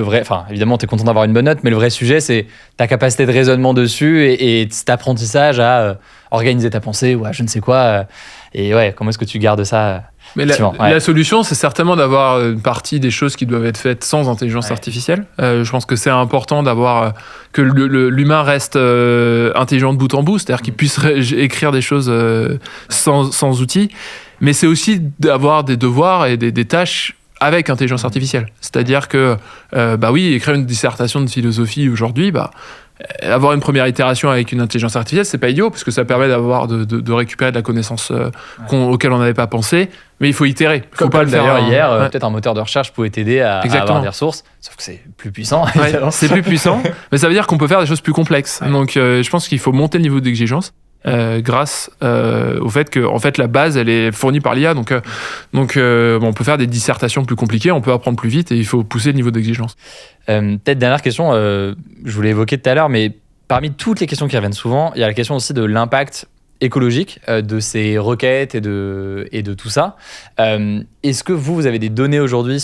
Évidemment, tu es content d'avoir une bonne note, mais le vrai sujet, c'est ta capacité de raisonnement dessus et cet apprentissage à organiser ta pensée ou à je ne sais quoi. Et ouais, comment est-ce que tu gardes ça ? Mais la solution, c'est certainement d'avoir une partie des choses qui doivent être faites sans intelligence artificielle. Je pense que c'est important d'avoir que l'humain reste intelligent de bout en bout, c'est-à-dire qu'il puisse écrire des choses sans outils. Mais c'est aussi d'avoir des devoirs et des tâches avec intelligence artificielle. C'est-à-dire que, écrire une dissertation de philosophie aujourd'hui, avoir une première itération avec une intelligence artificielle, c'est pas idiot, parce que ça permet de récupérer de la connaissance auquel on n'avait pas pensé, mais il faut itérer. Il faut pas le faire. D'ailleurs, hier, peut-être un moteur de recherche pouvait t'aider à avoir des ressources, sauf que c'est plus puissant. C'est plus puissant, mais ça veut dire qu'on peut faire des choses plus complexes. Donc, je pense qu'il faut monter le niveau d'exigence. Grâce au fait que en fait, la base elle est fournie par l'IA, donc on peut faire des dissertations plus compliquées, on peut apprendre plus vite et il faut pousser le niveau d'exigence. Peut-être dernière question, je voulais évoquer tout à l'heure, mais parmi toutes les questions qui reviennent souvent, il y a la question aussi de l'impact écologique de ces requêtes et de tout ça. Est-ce que vous avez des données aujourd'hui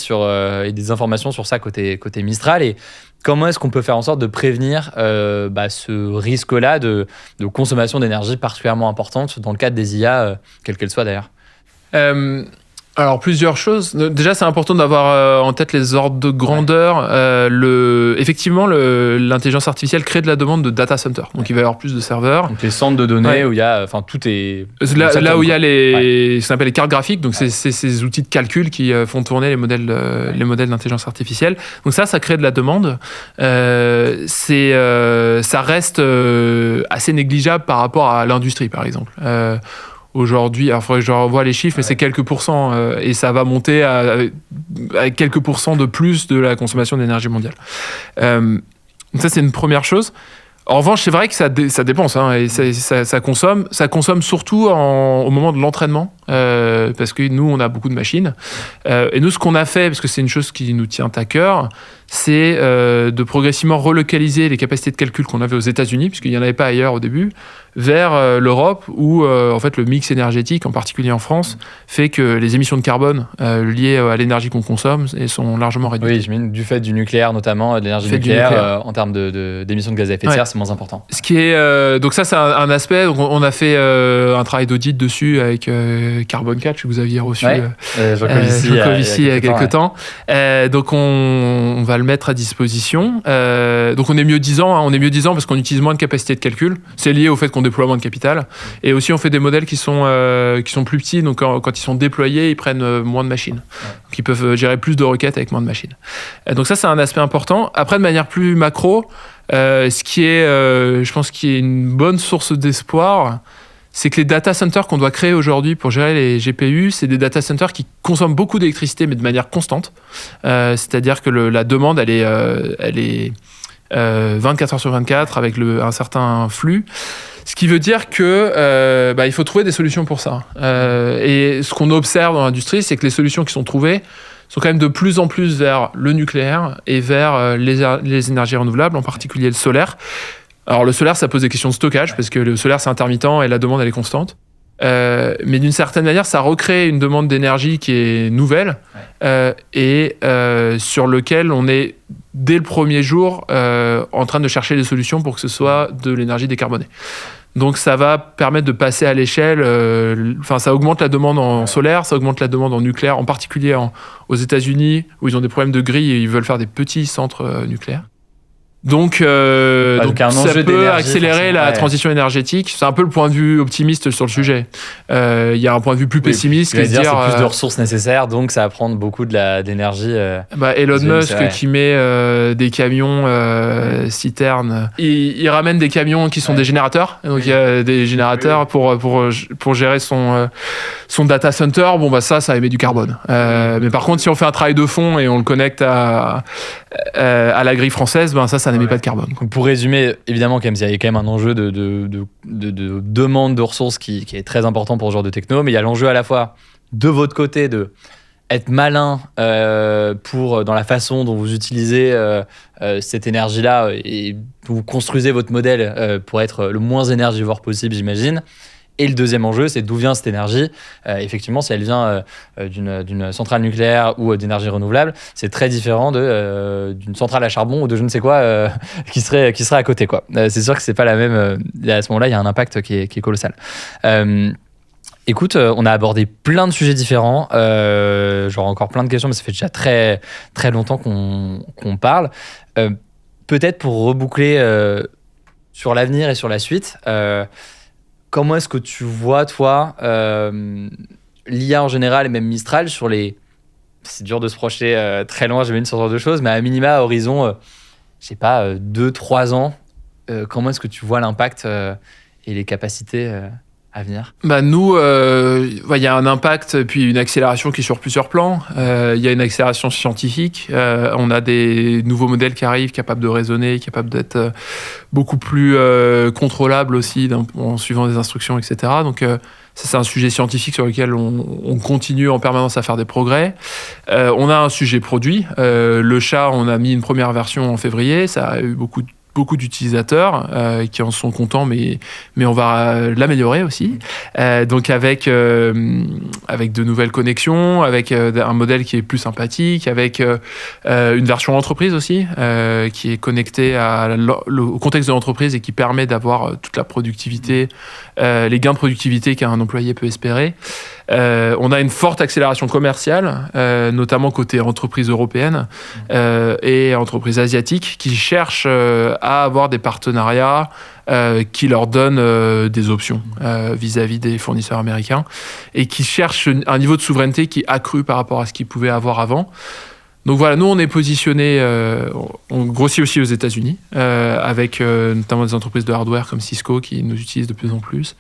et des informations sur ça côté Mistral, et comment est-ce qu'on peut faire en sorte de prévenir ce risque-là de consommation d'énergie particulièrement importante dans le cadre des IA, quelle qu'elle soit d'ailleurs ? Alors, plusieurs choses. Déjà, c'est important d'avoir en tête les ordres de grandeur. Effectivement, l'intelligence artificielle crée de la demande de data center. Donc, il va y avoir plus de serveurs. Donc, les centres de données où il y a, tout est... Là où il y a ce qu'on appelle les cartes graphiques. Donc, c'est ces outils de calcul qui font tourner les modèles d'intelligence artificielle. Donc, ça crée de la demande. Ça reste assez négligeable par rapport à l'industrie, par exemple. Aujourd'hui, il faudrait que je revoie les chiffres, mais c'est quelques pourcents et ça va monter à quelques pourcents de plus de la consommation d'énergie mondiale. Donc ça, c'est une première chose. En revanche, c'est vrai que ça dépense et ça consomme surtout au moment de l'entraînement parce que nous, on a beaucoup de machines. Et nous, ce qu'on a fait, parce que c'est une chose qui nous tient à cœur, c'est de progressivement relocaliser les capacités de calcul qu'on avait aux États-Unis, puisqu'il n'y en avait pas ailleurs au début, vers l'Europe, où en fait le mix énergétique, en particulier en France, fait que les émissions de carbone liées à l'énergie qu'on consomme sont largement réduites. Oui, j'imagine du fait du nucléaire notamment, de l'énergie nucléaire, en termes d'émissions de gaz à effet de serre, c'est moins important. Ce qui est, donc ça, c'est un aspect. Donc on a fait un travail d'audit dessus avec Carbon Catch, que vous aviez reçu Jean-Covici il y a quelques temps. Donc on va le mettre à disposition. Donc on est mieux disant, on est mieux disant parce qu'on utilise moins de capacité de calcul. C'est lié au fait qu'on déploie moins de capital. Et aussi on fait des modèles qui sont plus petits. Donc quand ils sont déployés, ils prennent moins de machines. Donc ils peuvent gérer plus de requêtes avec moins de machines. Donc ça, c'est un aspect important. Après, de manière plus macro, ce qui est, je pense, qui est une bonne source d'espoir, c'est que les data centers qu'on doit créer aujourd'hui pour gérer les GPU, c'est des data centers qui consomment beaucoup d'électricité, mais de manière constante. C'est-à-dire que la demande, elle est 24 heures sur 24 avec un certain flux. Ce qui veut dire que il faut trouver des solutions pour ça. Et ce qu'on observe dans l'industrie, c'est que les solutions qui sont trouvées sont quand même de plus en plus vers le nucléaire et vers les énergies renouvelables, en particulier le solaire. Alors le solaire, ça pose des questions de stockage, parce que le solaire, c'est intermittent et la demande, elle est constante. Mais d'une certaine manière, ça recrée une demande d'énergie qui est nouvelle et sur lequel on est, dès le premier jour, en train de chercher des solutions pour que ce soit de l'énergie décarbonée. Donc ça va permettre de passer à l'échelle, ça augmente la demande en solaire, ça augmente la demande en nucléaire, en particulier aux États-Unis, où ils ont des problèmes de grille et ils veulent faire des petits centres nucléaires. Donc ça peut accélérer la transition énergétique. C'est un peu le point de vue optimiste sur le sujet. Il y a un point de vue plus pessimiste qui se dire c'est plus de ressources nécessaires, donc ça va prendre beaucoup d'énergie. Elon Musk qui met des camions citernes. Il ramène des camions qui sont des générateurs. Donc il y a des générateurs pour gérer son data center. Ça émet du carbone. Mais par contre, si on fait un travail de fond et on le connecte à la grille française, ça n'émet pas de carbone. Donc pour résumer, évidemment, il y a quand même un enjeu de demande de ressources qui est très important pour ce genre de techno, mais il y a l'enjeu à la fois de votre côté de être malin dans la façon dont vous utilisez cette énergie-là et vous construisez votre modèle pour être le moins énergivore possible, j'imagine. Et le deuxième enjeu, c'est d'où vient cette énergie. Effectivement, si elle vient d'une centrale nucléaire ou d'énergie renouvelable, c'est très différent d'une centrale à charbon ou de je ne sais quoi qui serait à côté, quoi. C'est sûr que c'est pas la même. À ce moment-là, il y a un impact qui est colossal. Écoute, on a abordé plein de sujets différents. J'aurai encore plein de questions, mais ça fait déjà très, très longtemps qu'on parle. Peut-être pour reboucler sur l'avenir et sur la suite, comment est-ce que tu vois, toi, l'IA en général et même Mistral sur c'est dur de se projeter très loin, j'imagine, sur ce genre de choses, mais à minima, à horizon, 2-3 ans, comment est-ce que tu vois l'impact et les capacités à venir? Nous, il y a un impact puis une accélération qui est sur plusieurs plans. Il y a une accélération scientifique. On a des nouveaux modèles qui arrivent, capables de raisonner, capables d'être beaucoup plus contrôlables aussi en suivant des instructions, etc. Donc ça, c'est un sujet scientifique sur lequel on continue en permanence à faire des progrès. On a un sujet produit. Le chat, on a mis une première version en février. Ça a eu beaucoup d'utilisateurs qui en sont contents, mais on va l'améliorer aussi. Donc avec de nouvelles connexions, avec un modèle qui est plus sympathique, avec une version entreprise aussi, qui est connectée au contexte de l'entreprise et qui permet d'avoir toute la productivité, les gains de productivité qu'un employé peut espérer. On a une forte accélération commerciale, notamment côté entreprises européennes et entreprises asiatiques qui cherchent à avoir des partenariats qui leur donnent des options vis-à-vis des fournisseurs américains et qui cherchent un niveau de souveraineté qui est accru par rapport à ce qu'ils pouvaient avoir avant. Donc voilà, nous on est positionné, on grossit aussi aux États-Unis avec notamment des entreprises de hardware comme Cisco qui nous utilisent de plus en plus.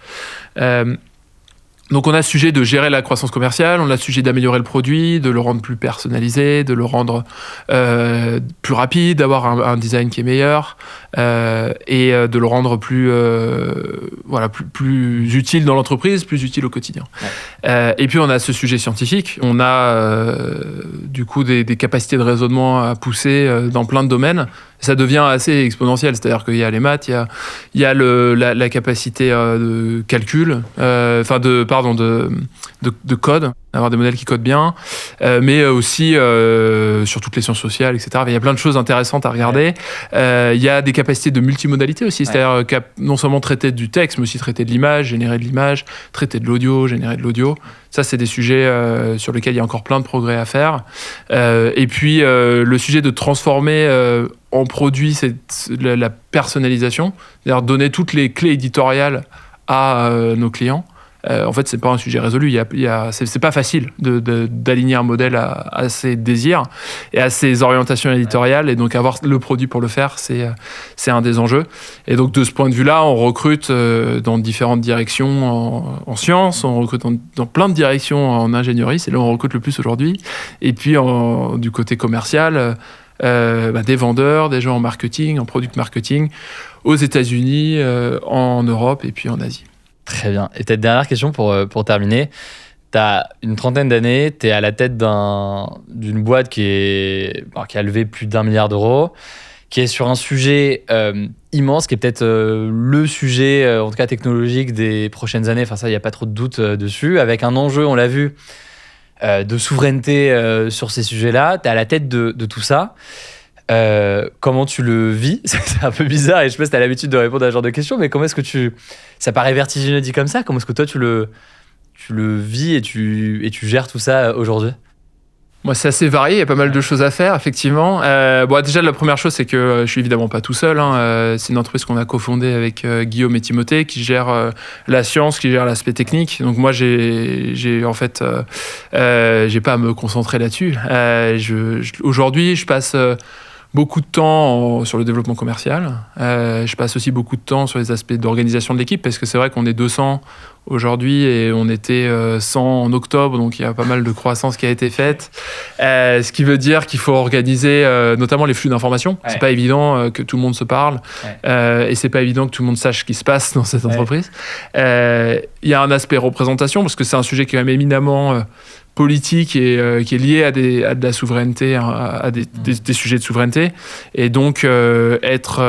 Donc on a le sujet de gérer la croissance commerciale, on a le sujet d'améliorer le produit, de le rendre plus personnalisé, de le rendre plus rapide, d'avoir un design qui est meilleur et de le rendre plus utile dans l'entreprise, plus utile au quotidien. Ouais. Et puis on a ce sujet scientifique, on a du coup des capacités de raisonnement à pousser dans plein de domaines. Ça devient assez exponentiel, c'est-à-dire qu'il y a les maths, il y a la capacité de calcul, de code, d'avoir des modèles qui codent bien, mais aussi sur toutes les sciences sociales, etc. Il y a plein de choses intéressantes à regarder. Il y a des capacités de multimodalité aussi, c'est-à-dire non seulement traiter du texte, mais aussi traiter de l'image, générer de l'image, traiter de l'audio, générer de l'audio. Ça, c'est des sujets sur lesquels il y a encore plein de progrès à faire. Et puis, le sujet de transformer en produit la personnalisation, c'est-à-dire donner toutes les clés éditoriales à nos clients. en fait, c'est pas un sujet résolu. C'est pas facile d'aligner un modèle à ses désirs et à ses orientations éditoriales. Et donc, avoir le produit pour le faire, c'est un des enjeux. Et donc, de ce point de vue-là, on recrute dans différentes directions en sciences, on recrute dans plein de directions en ingénierie. C'est là où on recrute le plus aujourd'hui. Et puis, du côté commercial, des vendeurs, des gens en marketing, en product marketing, aux États-Unis, en Europe et puis en Asie. Très bien. Et peut-être dernière question pour terminer. Tu as une trentaine d'années, tu es à la tête d'une boîte qui a levé plus d'1 milliard d'euros, qui est sur un sujet immense, qui est peut-être le sujet, en tout cas technologique, des prochaines années. Enfin, ça, il n'y a pas trop de doute dessus. Avec un enjeu, on l'a vu, de souveraineté sur ces sujets-là. Tu es à la tête de tout ça. Comment tu le vis? C'est un peu bizarre et je sais pas si tu as l'habitude de répondre à ce genre de questions, mais comment est-ce que ça paraît vertigineux dit comme ça, comment est-ce que toi tu le vis et tu gères tout ça aujourd'hui? Moi, c'est assez varié, il y a pas mal de choses à faire, effectivement. Déjà, la première chose, c'est que je suis évidemment pas tout seul. C'est une entreprise qu'on a cofondée avec Guillaume et Timothée, qui gère la science, qui gère l'aspect technique. Donc moi, j'ai pas à me concentrer là-dessus. Aujourd'hui, je passe beaucoup de temps sur le développement commercial. Je passe aussi beaucoup de temps sur les aspects d'organisation de l'équipe, parce que c'est vrai qu'on est 200 aujourd'hui et on était 100 en octobre, donc il y a pas mal de croissance qui a été faite. Ce qui veut dire qu'il faut organiser notamment les flux d'informations. Ouais. C'est pas évident que tout le monde se parle, et c'est pas évident que tout le monde sache ce qui se passe dans cette entreprise. Il y a un aspect représentation, parce que c'est un sujet qui est quand même éminemment politique et qui est lié à de la souveraineté, à des sujets de souveraineté, et donc être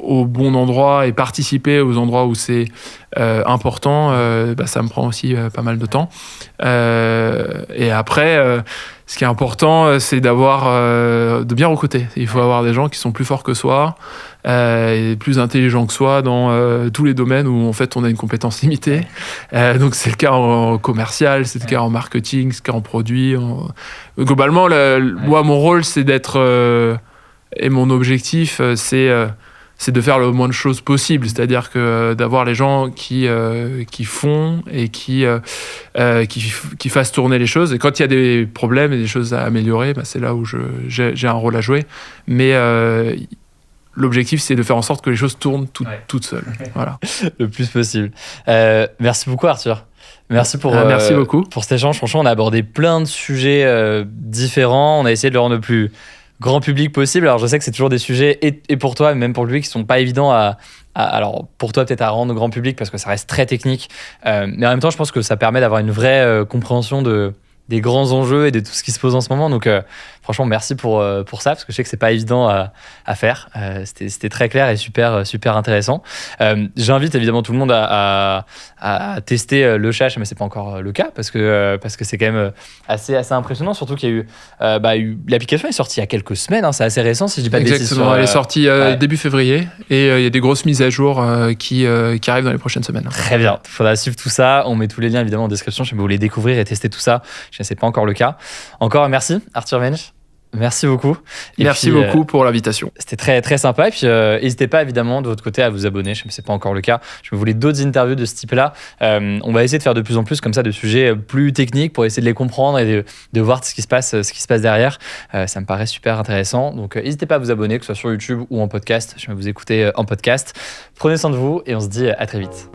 au bon endroit et participer aux endroits où c'est important, ça me prend aussi pas mal de temps. Et après, ce qui est important, c'est de bien recruter. Il faut avoir des gens qui sont plus forts que soi, et plus intelligents que soi dans tous les domaines où en fait on a une compétence limitée. Donc c'est le cas en commercial, c'est le cas en marketing, c'est le cas en produit. Globalement, moi mon rôle c'est d'être et mon objectif c'est de faire le moins de choses possible, c'est-à-dire que d'avoir les gens qui font et qui fassent tourner les choses. Et quand il y a des problèmes et des choses à améliorer, c'est là où j'ai un rôle à jouer. Mais l'objectif, c'est de faire en sorte que les choses tournent toutes seules. Voilà. Le plus possible. Merci beaucoup, Arthur. Merci merci beaucoup pour cet échange. Franchement, on a abordé plein de sujets différents. On a essayé de le rendre le plus grand public possible. Alors je sais que c'est toujours des sujets et pour toi, même pour le public, qui sont pas évidents alors pour toi peut-être à rendre grand public parce que ça reste très technique, mais en même temps je pense que ça permet d'avoir une vraie compréhension des grands enjeux et de tout ce qui se pose en ce moment. Donc franchement merci pour ça, parce que je sais que c'est pas évident à faire. C'était très clair et super intéressant. J'invite évidemment tout le monde à tester le chat, mais c'est pas encore le cas parce que c'est quand même assez impressionnant, surtout qu'il y a eu l'application est sortie il y a quelques semaines, c'est assez récent si je dis pas de bêtises. Exactement, elle est sortie début février et il y a des grosses mises à jour qui arrivent dans les prochaines semaines. Très bien, il faudra suivre tout ça. On met tous les liens évidemment en description si vous voulez découvrir et tester tout ça. Je ne sais pas encore le cas. Encore merci Arthur Mensch. Merci beaucoup. Merci beaucoup pour l'invitation. C'était très, très sympa. Et puis, n'hésitez pas évidemment de votre côté à vous abonner. Je ne sais pas encore le cas. Je me voulais d'autres interviews de ce type-là. On va essayer de faire de plus en plus comme ça de sujets plus techniques pour essayer de les comprendre et de voir ce qui se passe derrière. Ça me paraît super intéressant. Donc, n'hésitez pas à vous abonner, que ce soit sur YouTube ou en podcast. Je vais vous écouter en podcast. Prenez soin de vous et on se dit à très vite.